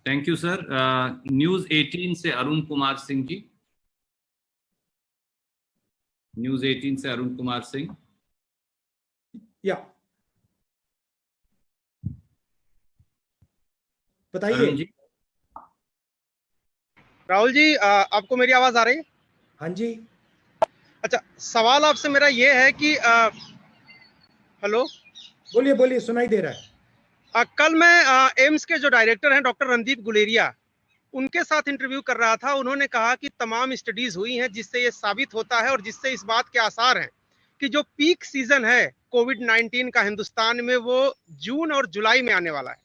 Thank you sir. न्यूज 18 से अरुण कुमार सिंह जी, न्यूज 18 से अरुण कुमार सिंह। या बताइए जी। राहुल जी, आपको मेरी आवाज आ रही है? हाँ जी। अच्छा, सवाल आपसे मेरा ये है कि हेलो, बोलिए बोलिए, सुनाई दे रहा है। कल मैं एम्स के जो डायरेक्टर हैं डॉक्टर रणदीप गुलेरिया, उनके साथ इंटरव्यू कर रहा था। उन्होंने कहा कि तमाम स्टडीज हुई हैं जिससे ये साबित होता है और जिससे इस बात के आसार हैं कि जो पीक सीजन है कोविड-19 का हिंदुस्तान में वो जून और जुलाई में आने वाला है।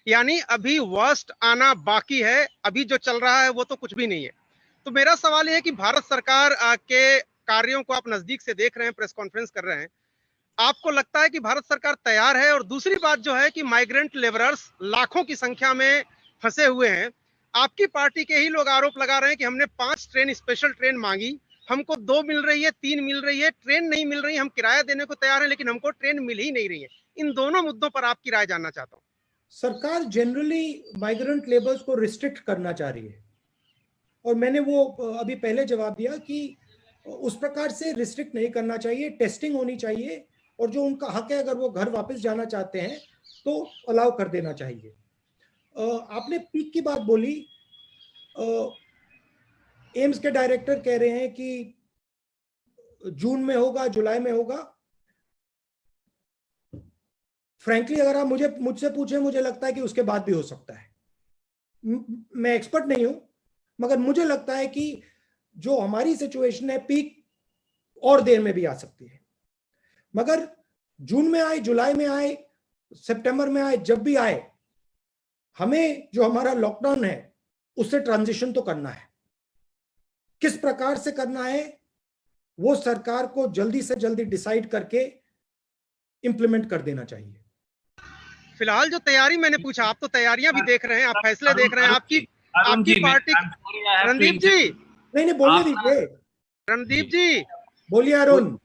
यानी अभी वर्स्ट आना बाकी है, अभी जो चल रहा है वो तो कुछ भी नहीं है। तो मेरा सवाल ये है कि भारत सरकार के कार्यों को आप नजदीक से देख रहे हैं, प्रेस कॉन्फ्रेंस कर रहे हैं, आपको लगता है कि भारत सरकार तैयार है? और दूसरी बात जो है कि माइग्रेंट लेबरर्स लाखों की संख्या में फंसे हुए हैं। आपकी पार्टी के ही लोग आरोप लगा रहे हैं कि हमने 5 ट्रेन, स्पेशल ट्रेन मांगी, हमको 2 मिल रही है, 3 मिल रही है, ट्रेन नहीं मिल रही, हम किराया देने को तैयार हैं लेकिन हमको ट्रेन मिल ही नहीं रही है। इन दोनों मुद्दों पर आपकी राय जानना चाहता हूँ। सरकार जनरली माइग्रेंट लेबर्स को रिस्ट्रिक्ट करना चाह रही है और मैंने वो अभी पहले जवाब दिया कि उस प्रकार से रिस्ट्रिक्ट नहीं करना चाहिए, टेस्टिंग होनी चाहिए, और जो उनका हक है अगर वो घर वापस जाना चाहते हैं तो अलाउ कर देना चाहिए। आपने पीक की बात बोली, एम्स के डायरेक्टर कह रहे हैं कि जून में होगा, जुलाई में होगा। फ्रैंकली अगर आप मुझसे पूछें, मुझे लगता है कि उसके बाद भी हो सकता है। मैं एक्सपर्ट नहीं हूं, मगर मुझे लगता है कि जो हमारी सिचुएशन है, पीक और देर में भी आ सकती है। मगर जून में आए, जुलाई में आए, सितंबर में आए, जब भी आए, हमें जो हमारा लॉकडाउन है उससे ट्रांजिशन तो करना है। किस प्रकार से करना है वो सरकार को जल्दी से जल्दी डिसाइड करके इंप्लीमेंट कर देना चाहिए। फिलहाल जो तैयारी मैंने पूछा, आप तो तैयारियां भी देख रहे हैं, आप फैसले देख रहे हैं, आपकी पार्टी। रणदीप जी, नहीं बोलने दीजिए। रणदीप जी बोलिए। अरुण,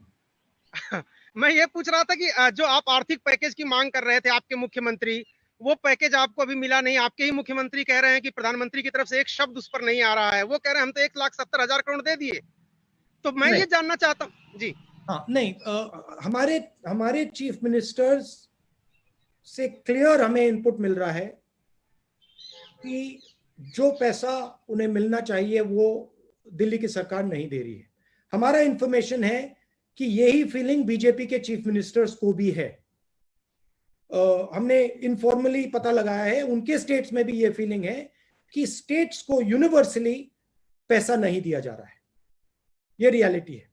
मैं ये पूछ रहा था कि जो आप आर्थिक पैकेज की मांग कर रहे थे आपके मुख्यमंत्री, वो पैकेज आपको अभी मिला नहीं। आपके ही मुख्यमंत्री कह रहे हैं कि प्रधानमंत्री की तरफ से एक शब्द उस पर नहीं आ रहा है। वो कह रहे हैं हम तो 1,70,000 करोड़ दे दिए। तो मैं ये जानना चाहता हूँ जी। हाँ, नहीं, हमारे चीफ मिनिस्टर्स से क्लियर हमें इनपुट मिल रहा है कि जो पैसा उन्हें मिलना चाहिए वो दिल्ली की सरकार नहीं दे रही है। हमारा इंफॉर्मेशन है कि यही फीलिंग बीजेपी के चीफ मिनिस्टर्स को भी है। हमने इनफॉर्मली पता लगाया है, उनके स्टेट्स में भी ये फीलिंग है कि स्टेट्स को यूनिवर्सली पैसा नहीं दिया जा रहा है। ये रियलिटी है।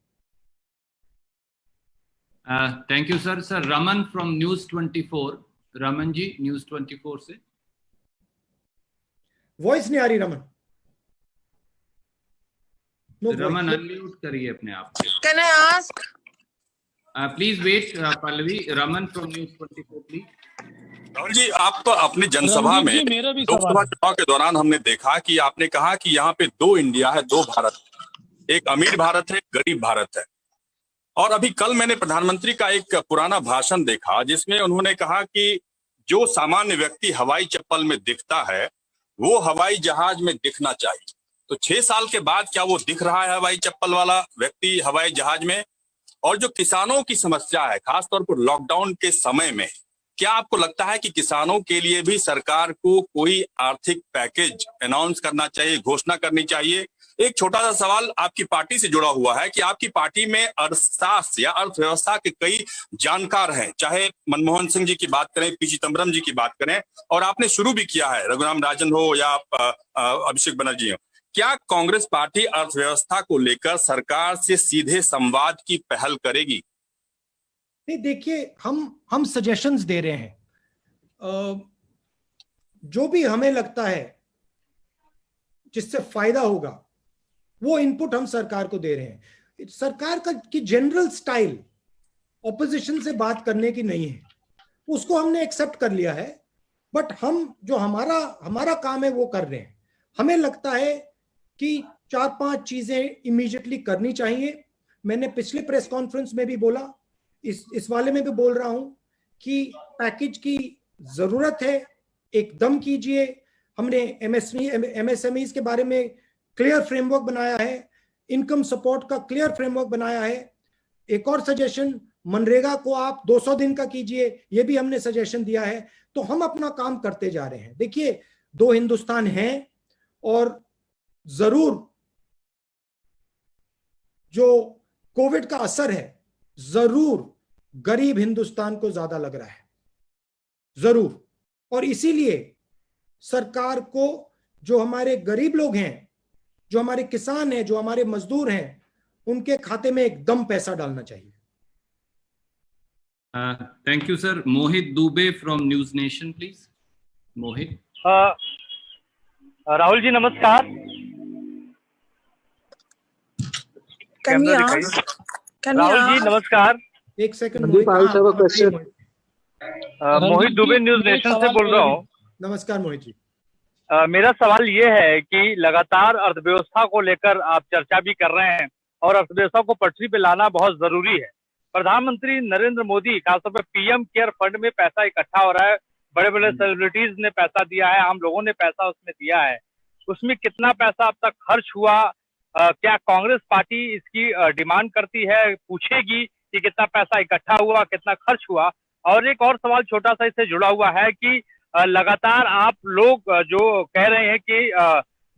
Thank you sir. Sir Raman from news 24। Raman ji, news 24 से। वॉइस नहीं आ रही रमन। रमन अनम्यूट करिए अपने आप। Can I ask? Please wait Pallavi. Raman from news 24 please. Rahul ji, आप अपनी जनसभा में लोकसभा चुनाव के दौरान हमने देखा कि आपने कहा कि यहाँ पे दो इंडिया है, दो भारत, एक अमीर भारत है, एक गरीब भारत है। और अभी कल मैंने प्रधानमंत्री का एक पुराना भाषण देखा जिसमें उन्होंने कहा कि जो सामान्य व्यक्ति हवाई चप्पल में दिखता है वो हवाई जहाज में दिखना चाहिए। तो 6 साल के बाद क्या वो दिख रहा है हवाई चप्पल वाला व्यक्ति हवाई जहाज में? और जो किसानों की समस्या है खासतौर पर लॉकडाउन के समय में, क्या आपको लगता है कि किसानों के लिए भी सरकार को कोई आर्थिक पैकेज अनाउंस करना चाहिए, घोषणा करनी चाहिए? एक छोटा सा सवाल आपकी पार्टी से जुड़ा हुआ है कि आपकी पार्टी में अर्थशास्त्र या अर्थव्यवस्था के कई जानकार हैं, चाहे मनमोहन सिंह जी की बात करें, पी चिदम्बरम जी की बात करें, और आपने शुरू भी किया है, रघुराम राजन हो या अभिषेक बनर्जी हो। क्या कांग्रेस पार्टी अर्थव्यवस्था को लेकर सरकार से सीधे संवाद की पहल करेगी? नहीं, देखिए, हम सजेशंस दे रहे हैं। जो भी हमें लगता है जिससे फायदा होगा वो इनपुट हम सरकार को दे रहे हैं। सरकार की जनरल स्टाइल ऑपोजिशन से बात करने की नहीं है, उसको हमने एक्सेप्ट कर लिया है। बट हम जो हमारा काम है वो कर रहे हैं। हमें लगता है कि 4-5 चीजें इमीडिएटली करनी चाहिए। मैंने पिछले प्रेस कॉन्फ्रेंस में भी बोला, इस वाले में भी बोल रहा हूं कि पैकेज की जरूरत है, एकदम कीजिए। हमने एमएसएमईज के बारे में क्लियर फ्रेमवर्क बनाया है, इनकम सपोर्ट का क्लियर फ्रेमवर्क बनाया है। एक और सजेशन, मनरेगा को आप 200 दिन का कीजिए, ये भी हमने सजेशन दिया है। तो हम अपना काम करते जा रहे हैं। देखिए, 2 हिंदुस्तान हैं और जरूर जो कोविड का असर है जरूर गरीब हिंदुस्तान को ज्यादा लग रहा है, जरूर। और इसीलिए सरकार को जो हमारे गरीब लोग हैं, जो हमारे किसान हैं, जो हमारे मजदूर हैं, उनके खाते में एकदम पैसा डालना चाहिए। Thank you sir. Mohit Dubey from News Nation please. Mohit. Rahul ji नमस्कार। राहुल जी नमस्कार। एक second, Mohit Dubey News Nation से बोल रहा हूँ। नमस्कार मोहित जी। मेरा सवाल ये है कि लगातार अर्थव्यवस्था को लेकर आप चर्चा भी कर रहे हैं और अर्थव्यवस्था को पटरी पे लाना बहुत जरूरी है। प्रधानमंत्री नरेंद्र मोदी खासतौर पर पीएम केयर फंड में पैसा इकट्ठा हो रहा है, बड़े बड़े सेलिब्रिटीज ने पैसा दिया है, आम लोगों ने पैसा उसमें दिया है। उसमें कितना पैसा अब तक खर्च हुआ, क्या कांग्रेस पार्टी इसकी डिमांड करती है, पूछेगी कि कितना पैसा इकट्ठा हुआ, कितना खर्च हुआ? और एक और सवाल छोटा सा इससे जुड़ा हुआ है कि लगातार आप लोग जो कह रहे हैं कि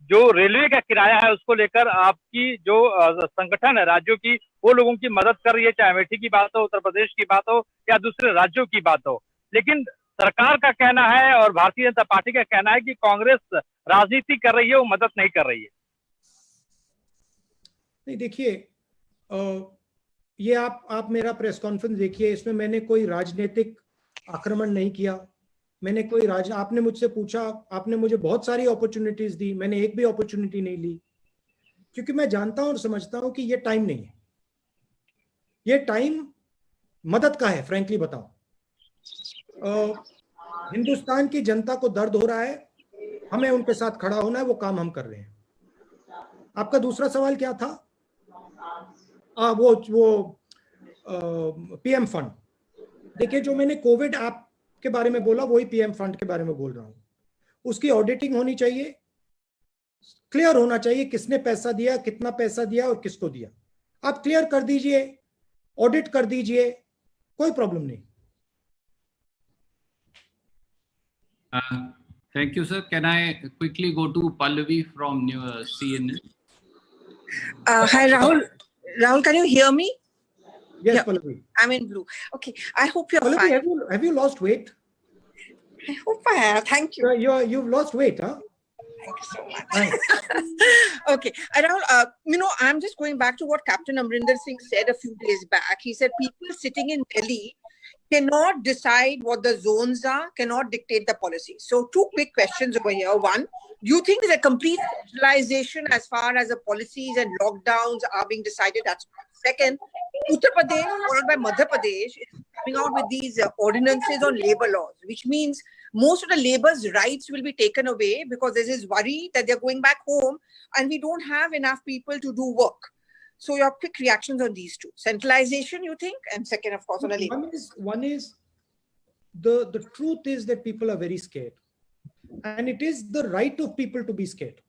जो रेलवे का किराया है उसको लेकर आपकी जो संगठन है राज्यों की, वो लोगों की मदद कर रही है, चाहे अमेठी की बात हो, उत्तर प्रदेश की बात हो या दूसरे राज्यों की बात हो। लेकिन सरकार का कहना है और भारतीय जनता पार्टी का कहना है कि कांग्रेस राजनीति कर रही है, वो मदद नहीं कर रही है। नहीं, देखिए, ये आप मेरा प्रेस कॉन्फ्रेंस देखिए, इसमें मैंने कोई राजनीतिक आक्रमण नहीं किया। मैंने कोई आपने मुझसे पूछा, आपने मुझे बहुत सारी अपॉर्चुनिटीज दी, मैंने एक भी अपॉर्चुनिटी नहीं ली, क्योंकि मैं जानता हूं और समझता हूं कि ये टाइम नहीं है। ये टाइम मदद का है, फ्रैंकली बताऊं। हिंदुस्तान की जनता को दर्द हो रहा है, हमें उनके साथ खड़ा होना है, वो काम हम कर रहे हैं। आपका दूसरा सवाल क्या था? वो पीएम फंड। देखिए, जो मैंने कोविड ऐप के बारे में बोला वही पीएम फंड के बारे में बोल रहा हूं। उसकी ऑडिटिंग होनी चाहिए, क्लियर होना चाहिए किसने पैसा दिया, कितना पैसा दिया और किसको दिया। आप क्लियर कर दीजिए, ऑडिट कर दीजिए, कोई प्रॉब्लम नहीं। Thank you, sir. Can I quickly go to Pallavi from CNN? Hi, Rahul. Rahul, can you hear me? Yes, Yeah. Pallavi. I'm in blue. Okay, I hope you're Pallavi, fine. have you lost weight? I hope I have. Thank you. You've lost weight, huh? Thank you so much. Okay, Rahul, I'm just going back to what Captain Amrinder Singh said a few days back. He said people sitting in Delhi cannot decide what the zones are, cannot dictate the policy. So two quick questions over here. One, do you think there's a complete centralization as far as the policies and lockdowns are being decided? That's one. Second, Uttar Pradesh followed by Madhya Pradesh is coming out with these ordinances on labor laws, which means most of the labor's rights will be taken away because there's this worry that they're going back home and we don't have enough people to do work. So your quick reactions on these two. Centralization, you think? And second, of course, on the labor. One is the truth is that people are very scared. And it is the right of people to be scared.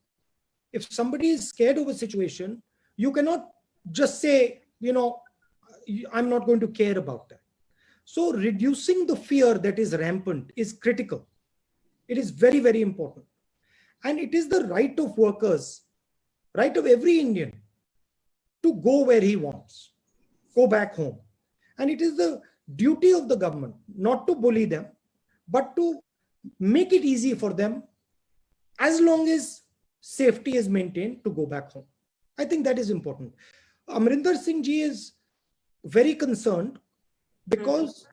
If somebody is scared of a situation, you cannot just say, I'm not going to care about that. So reducing the fear that is rampant is critical. It is very, very important. And it is the right of workers, right of every Indian, to go where he wants, go back home. And it is the duty of the government not to bully them, but to make it easy for them, as long as safety is maintained, to go back home. I think that is important. Amrinder Singh ji is very concerned because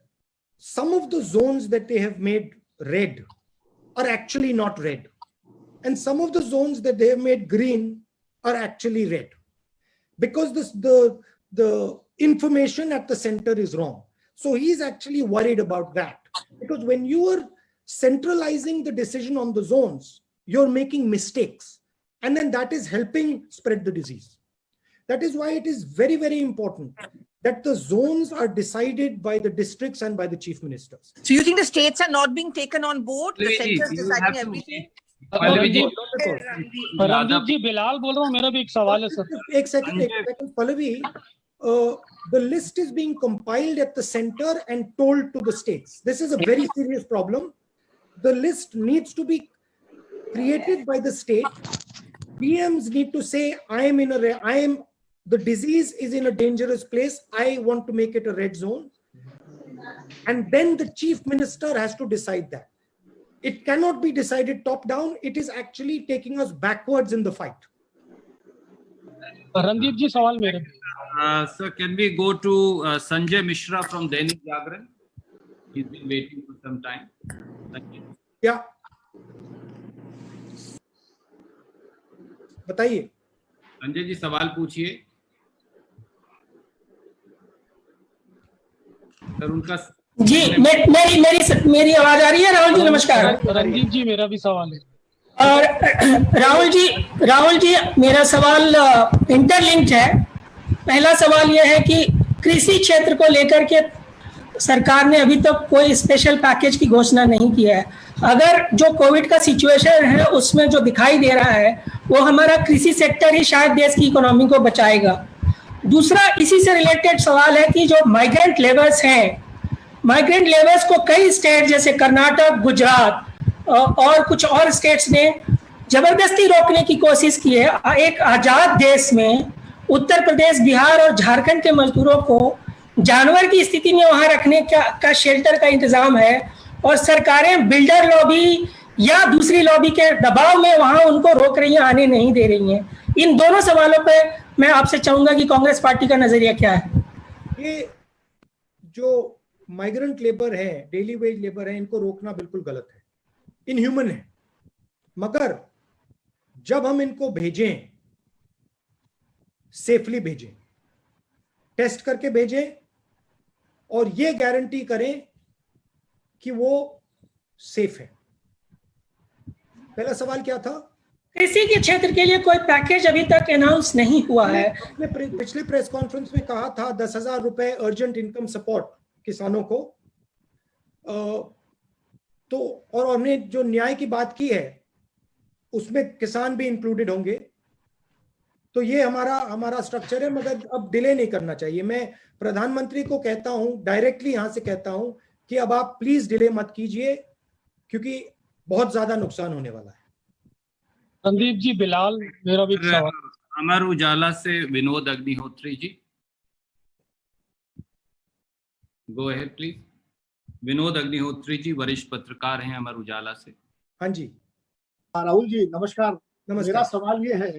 some of the zones that they have made red are actually not red. And some of the zones that they have made green are actually red. Because the information at the center is wrong. So he's actually worried about that. Because when you are centralizing the decision on the zones, you're making mistakes. And then that is helping spread the disease. That is why it is very, very important that the zones are decided by the districts and by the chief ministers. So you think the states are not being taken on board? The center is deciding everything? Randeep जी, बिलाल बोल रहा हूँ, मेरा भी एक सवाल है sir. एक second Pallavi, the list is being compiled at the center and told to the states. This is a very serious problem. The list needs to be created by the state. PMs need to say, the disease is in a dangerous place. I want to make it a red zone. And then the chief minister has to decide that. It cannot be decided top down. It is actually taking us backwards in the fight. Randeep ji, सवाल मेरे। Sir, can we go to Sanjay Mishra from Dainik Jagran? He's been waiting for some time. Thank you. Yeah. बताइए। संजय जी, सवाल पूछिए। Sir, उनका जी, मेरी आवाज आ रही है? राहुल जी नमस्कार। रणदीप जी, मेरा भी सवाल है। और राहुल जी मेरा सवाल इंटरलिंक्ड है। पहला सवाल यह है कि कृषि क्षेत्र को लेकर के सरकार ने अभी तक कोई स्पेशल पैकेज की घोषणा नहीं किया है। अगर जो कोविड का सिचुएशन है उसमें जो दिखाई दे रहा है वो हमारा कृषि सेक्टर ही शायद देश की इकोनॉमी को बचाएगा। दूसरा इसी से रिलेटेड सवाल है कि जो माइग्रेंट लेबर्स हैं, माइग्रेंट लेबर्स को कई स्टेट जैसे कर्नाटक, गुजरात और कुछ और स्टेट्स ने जबरदस्ती रोकने की कोशिश की है। एक आजाद देश में उत्तर प्रदेश, बिहार और झारखंड के मजदूरों को जानवर की स्थिति में वहां रखने का शेल्टर का इंतजाम है और सरकारें बिल्डर लॉबी या दूसरी लॉबी के दबाव में वहां उनको रोक रही हैं, आने नहीं दे रही हैं। इन दोनों सवालों पे मैं आपसे चाहूंगा कि कांग्रेस पार्टी का नजरिया क्या है। ये जो माइग्रेंट लेबर है, डेली वेज लेबर है, इनको रोकना बिल्कुल गलत है, इनह्यूमन है। मगर जब हम इनको भेजें, सेफली भेजें, टेस्ट करके भेजें और ये गारंटी करें कि वो सेफ है। पहला सवाल क्या था? कृषि के क्षेत्र के लिए कोई पैकेज अभी तक अनाउंस नहीं हुआ है। पिछले प्रेस कॉन्फ्रेंस में कहा था 10,000 रुपए अर्जेंट इनकम सपोर्ट किसानों को। तो और हमने जो न्याय की बात की है उसमें किसान भी इंक्लूडेड होंगे। तो ये हमारा स्ट्रक्चर है, मगर अब डिले नहीं करना चाहिए। मैं प्रधानमंत्री को कहता हूं, डायरेक्टली यहां से कहता हूं कि अब आप प्लीज डिले मत कीजिए, क्योंकि बहुत ज्यादा नुकसान होने वाला है। संदीप जी, बिलाल, मेरा भी सवाल। अमर उजाला से Vinod Agnihotri ji, go ahead please. Vinod Agnihotri ji वरिष्ठ पत्रकार हैं अमर उजाला से। हाँ जी। राहुल जी नमस्कार। मेरा सवाल ये है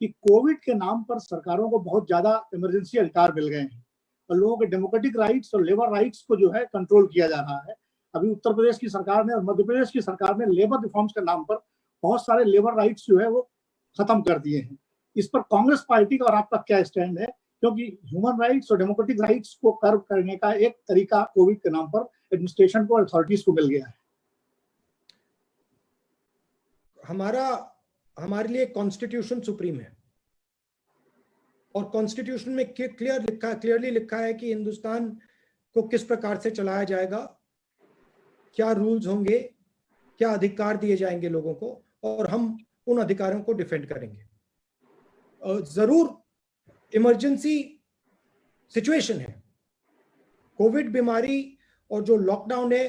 कि कोविड के नाम पर सरकारों को बहुत ज्यादा इमरजेंसी अधिकार मिल गए हैं और लोगों के डेमोक्रेटिक राइट्स और लेबर राइट्स को जो है कंट्रोल किया जा रहा है। अभी उत्तर प्रदेश की सरकार ने और मध्य प्रदेश की सरकार ने लेबर रिफॉर्म्स के नाम पर बहुत सारे लेबर राइट्स जो है वो खत्म कर दिए हैं। इस पर कांग्रेस पार्टी का और आपका क्या स्टैंड है? क्योंकि ह्यूमन राइट्स और डेमोक्रेटिक राइट्स को कर्व करने का एक तरीका कोविड के नाम पर एडमिनिस्ट्रेशन को, अथॉरिटीज को मिल गया है। हमारे लिए कॉन्स्टिट्यूशन सुप्रीम है और कॉन्स्टिट्यूशन में क्लियरली लिखा है कि हिंदुस्तान को किस प्रकार से चलाया जाएगा, क्या रूल्स होंगे, क्या अधिकार दिए जाएंगे लोगों को, और हम उन अधिकारों को डिफेंड करेंगे। जरूर इमरजेंसी सिचुएशन है, कोविड बीमारी और जो लॉकडाउन है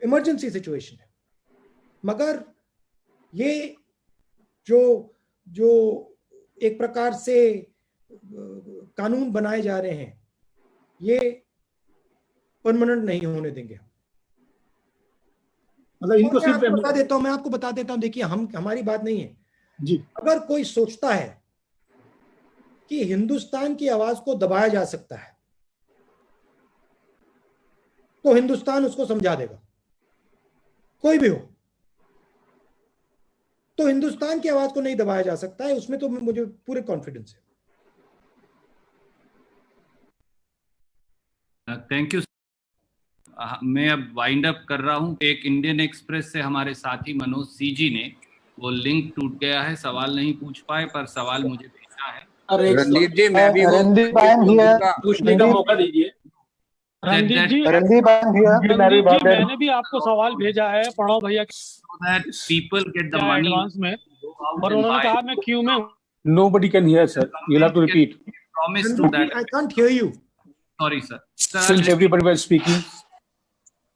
इमरजेंसी सिचुएशन है, मगर ये जो एक प्रकार से कानून बनाए जा रहे हैं ये परमानेंट नहीं होने देंगे। मतलब इनको सिर्फ मैं आपको बता देता हूं, देखिए हमारी बात नहीं है जी। अगर कोई सोचता है कि हिंदुस्तान की आवाज को दबाया जा सकता है तो हिंदुस्तान उसको समझा देगा, कोई भी हो। तो हिंदुस्तान की आवाज को नहीं दबाया जा सकता है, उसमें तो मुझे पूरे कॉन्फिडेंस है। Thank you. मैं अब वाइंड अप कर रहा हूं। एक इंडियन एक्सप्रेस से हमारे साथी मनोज सीजी ने, वो लिंक टूट गया है, सवाल नहीं पूछ पाए, पर सवाल मुझे भेजना है। रणदीप जी, मैं भी पूछने का मौका दीजिए। रणदीप जी, मैंने भी आपको सवाल भेजा है, पढ़ो भैया। People get the money advance में, और उन्होंने कहा मैं क्यू में। Nobody can hear, sir. You'll have to repeat. Promise to that. I can't hear you. Sorry, sir. Since everybody was speaking.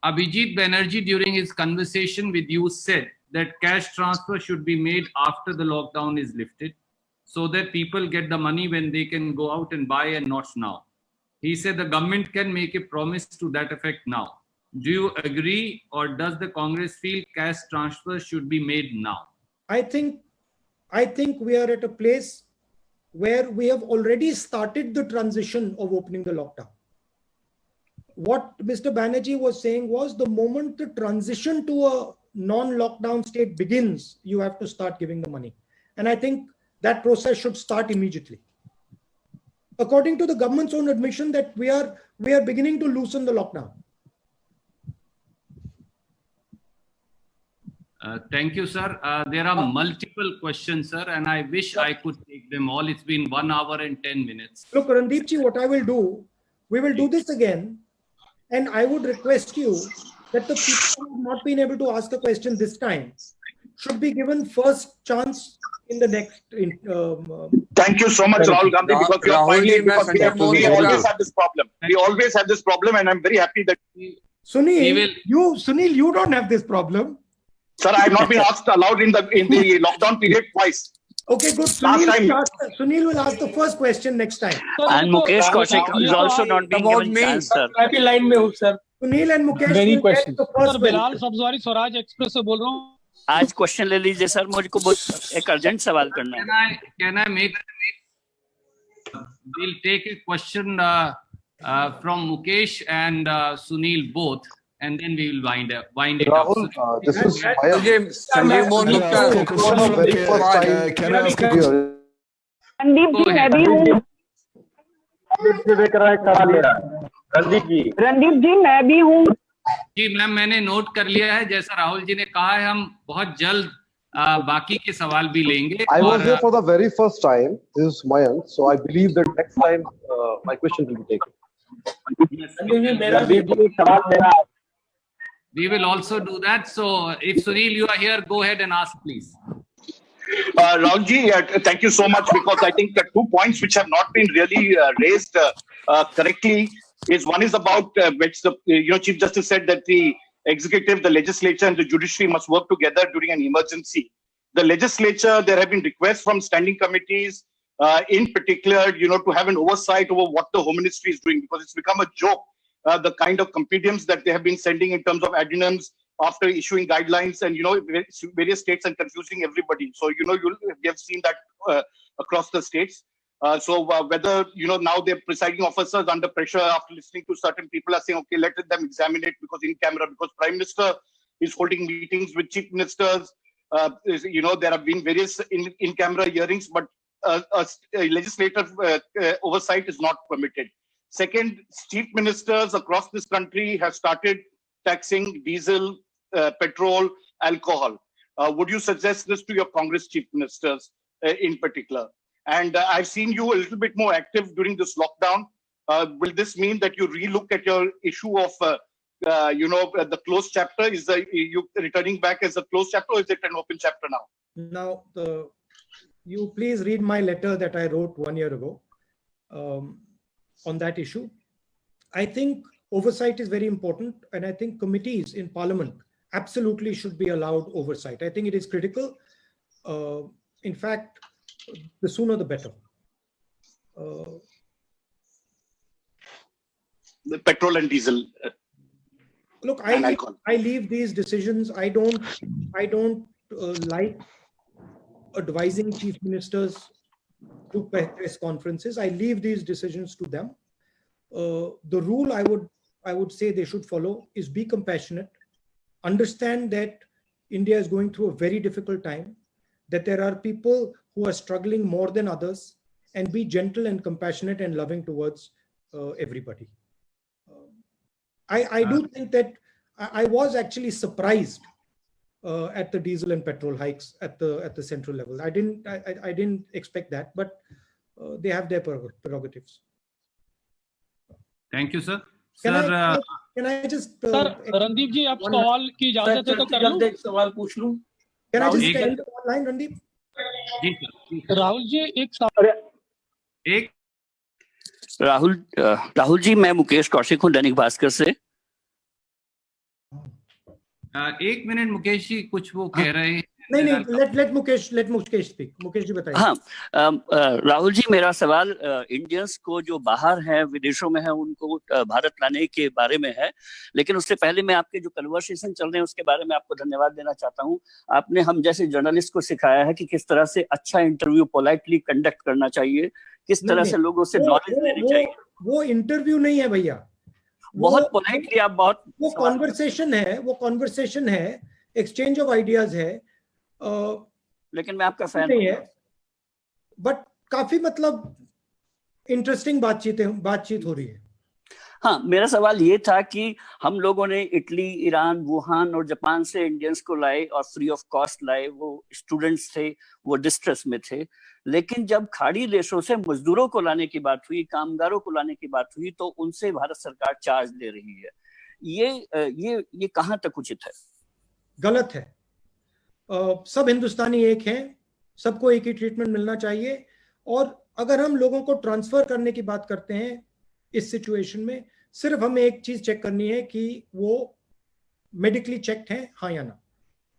Abhijit Banerjee, during his conversation with you, said that cash transfer should be made after the lockdown is lifted, so that people get the money when they can go out and buy and not now. He said the government can make a promise to that effect now. Do you agree, or does the Congress feel cash transfer should be made now? I think we are at a place where we have already started the transition of opening the lockdown. What Mr. Banerjee was saying was the moment the transition to a non-lockdown state begins, you have to start giving the money. And I think that process should start immediately. According to the government's own admission that we are beginning to loosen the lockdown. Thank you, sir. There are multiple questions, sir, and I wish I could take them all. It's been 1 hour and 10 minutes. Look, Randeep ji, what I will do, we will do this again And I would request you that the people who have not been able to ask a question this time should be given first chance in the next. Thank you so much, Rahul Gandhi, because you are finding, because we always have this problem. We always have this problem, and I'm very happy that Sunil, you don't have this problem. Sir, I have not been asked allowed in the lockdown period twice. Okay, good. Sunil will ask the first question next time. And Mukesh Kaushik is also not being given chance, sir. Happy line में हूँ sir. Sunil and Mukesh will get the first Bilal Sabzwari Swaraj express से बोल रहा हूँ. आज question ले लीजिए sir, मुझको बहुत एक अर्जेंट सवाल करना है. Can I make? We'll take a question from Mukesh and Sunil both, and then we will wind it Rahul, up. This is Sanjeev Mohan Gupta. Can I ask you? Randeep ji मैं भी हूँ. जी ma'am, मैंने note कर लिया है. जैसा राहुल जी ने कहा है, हम बहुत जल्द बाकी के सवाल भी लेंगे. I was here for the very first time. This is Mayank, so I believe that next time my question will be taken. We will also do that. So if Sunil, you are here, go ahead and ask, please. Rahulji, thank you so much, because I think the 2 points which have not been really raised correctly is, one is about which the Chief Justice said that the executive, the legislature, and the judiciary must work together during an emergency. The legislature, there have been requests from standing committees, in particular, to have an oversight over what the Home Ministry is doing, because it's become a joke, the kind of compendiums that they have been sending in terms of addendums after issuing guidelines, and various states, and confusing everybody. So we have seen that across the states. So whether now their presiding officers under pressure after listening to certain people are saying, okay, let them examine it because in camera, because Prime Minister is holding meetings with chief ministers. There have been various in camera hearings, but a legislative oversight is not permitted. Second, chief ministers across this country have started taxing diesel, petrol, alcohol. Would you suggest this to your Congress chief ministers in particular? And I've seen you a little bit more active during this lockdown. Will this mean that you relook at your issue of, the closed chapter? Is you returning back as a closed chapter, or is it an open chapter now? Now, you please read my letter that I wrote 1 year ago on that issue. I think oversight is very important, and I think committees in Parliament absolutely should be allowed oversight. I think it is critical. In fact, the sooner the better. The petrol and diesel. Look, I leave these decisions. I don't like advising chief ministers to press conferences. I leave these decisions to them. The rule I would say they should follow is be compassionate, understand that India is going through a very difficult time, that there are people who are struggling more than others, and be gentle and compassionate and loving towards everybody. I do think that I was actually surprised at the diesel and petrol hikes at the central level. I didn't expect that, but they have their prerogatives. Thank you, sir. Can I just Randeep जी, आप सवाल की इजाजत है तो कर लो. एक सवाल पूछ लूं? Can I just end online, Randeep? Ji sir. Rahul ji एक सवाल. राहुल जी, मैं मुकेश कौशिक हूँ, दैनिक भास्कर से. 1 मिनट मुकेश जी, कुछ वो कह रहे हैं. नहीं, let Mukesh speak. Mukesh ji बताइए. हाँ, राहुल जी, मेरा सवाल इंडियंस को जो बाहर हैं, विदेशों में हैं, उनको भारत लाने के बारे में है. लेकिन उससे पहले मैं आपके जो कन्वर्सेशन चल रहे हैं उसके बारे में आपको धन्यवाद देना चाहता हूँ. आपने हम जैसे जर्नलिस्ट को सिखाया है कि किस तरह से अच्छा इंटरव्यू पोलाइटली कंडक्ट करना चाहिए, किस तरह से लोगों से नॉलेज लेनी चाहिए. वो इंटरव्यू नहीं है भैया, बहुत पोलाइटली आप बहुत वो कॉन्वर्सेशन है, एक्सचेंज ऑफ आइडियाज है. लेकिन मैं आपका फैन नहीं है, बट काफी मतलब इंटरेस्टिंग बातचीत हो रही है. हाँ, मेरा सवाल ये था कि हम लोगों ने इटली, ईरान, वुहान और जापान से इंडियंस को लाए और फ्री ऑफ कॉस्ट लाए। वो स्टूडेंट्स थे, वो डिस्ट्रेस में थे। लेकिन जब खाड़ी देशों से मजदूरों को लाने की बात हुई, कामगारों को लाने की बात हुई, तो उनसे भारत सरकार चार्ज ले रही है। ये कहाँ तक उचित है? गलत है। सब हिंदुस्तानी एक हैं, सबको एक ही ट्रीटमेंट मिलना चाहिए। और अगर हम लोगों को ट्रांसफर करने की बात करते हैं इस सिचुएशन में, सिर्फ हमें एक चीज चेक करनी है कि वो मेडिकली चेक्ड हैं, हाँ या ना।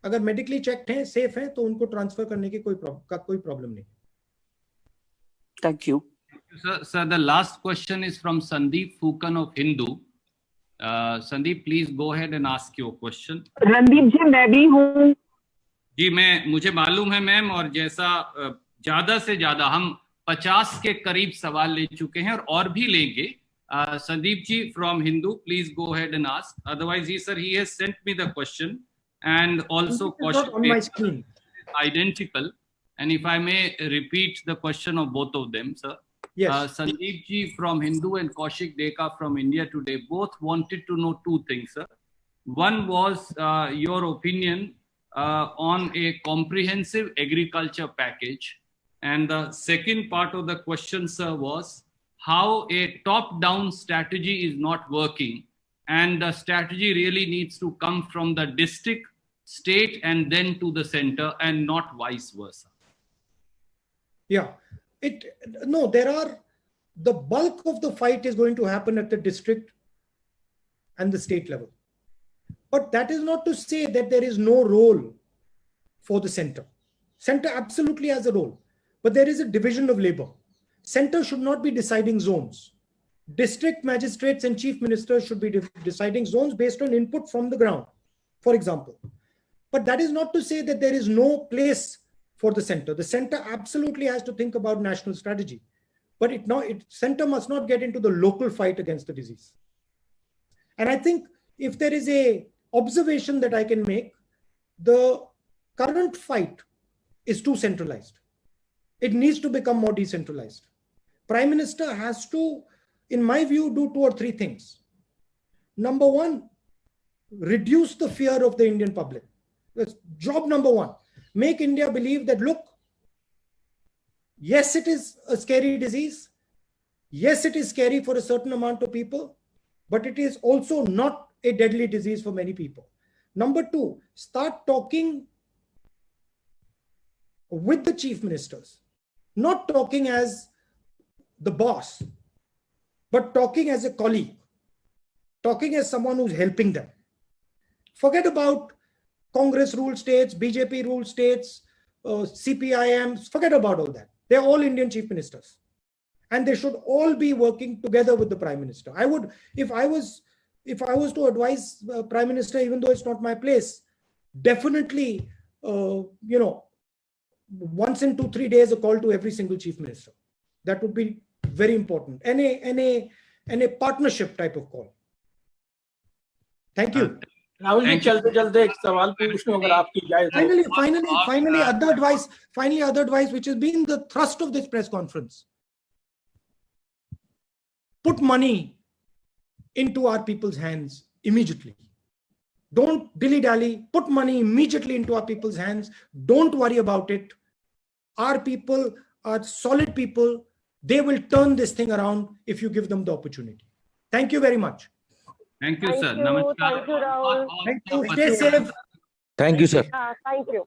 अगर मेडिकली चेक्ड हैं, सेफ हैं, तो उनको ट्रांसफर करने की कोई प्रॉब्लम नहीं। Thank you sir. The last question is from Sandeep Phukan of Hindu. Sandeep, please go ahead and ask your question. Randeep ji, मैं भी हूँ जी। मुझे मालूम है मैम, और जैसा ज्यादा से ज्यादा हम 50 के करीब सवाल ले चुके हैं और भी लेंगे। Sandeep ji from Hindu, please go ahead and ask. Otherwise, he has sent me the question and also question on my screen identical. And if I may repeat the question of both of them, sir. Yes. Sandeep ji from Hindu and Kaushik Deka from India Today both wanted to know two things, sir. One was your opinion on a comprehensive agriculture package, and the second part of the question, sir, was how a top-down strategy is not working, and the strategy really needs to come from the district, state, and then to the center, and not vice versa. Yeah, the bulk of the fight is going to happen at the district and the state level. But that is not to say that there is no role for the center. Center absolutely has a role, but there is a division of labor. Center should not be deciding zones. District magistrates and chief ministers should be deciding zones based on input from the ground, for example. But that is not to say that there is no place for the center. The center absolutely has to think about national strategy. But center must not get into the local fight against the disease. And I think if there is a observation that I can make, the current fight is too centralized. It needs to become more decentralized. Prime Minister has to, in my view, do 2 or 3 things. Number one, reduce the fear of the Indian public. That's job number one. Make India believe that, look, yes, it is a scary disease. Yes, it is scary for a certain amount of people, but it is also not a deadly disease for many people. Number two, start talking with the chief ministers, not talking as the boss, but talking as a colleague, talking as someone who's helping them. Forget about Congress ruled states, BJP ruled states, CPIM, forget about all that. They're all Indian chief ministers, and they should all be working together with the Prime Minister. I would, if I was to advise Prime Minister, even though it's not my place, definitely, once in 2-3 days, a call to every single chief minister. That would be very important. And a partnership type of call. Thank you. Rahul ji, चलते एक सवाल पूछूं अगर आपकी इजाजत हो। Finally, other advice, which has been the thrust of this press conference. Put money into our people's hands immediately. Don't dilly-dally. Put money immediately into our people's hands. Don't worry about it. Our people are solid people. They will turn this thing around if you give them the opportunity. Thank you very much. Thank you, sir. Namaskar. Thank you, Rahul. Thank you. Stay safe. Thank you, sir. Thank you.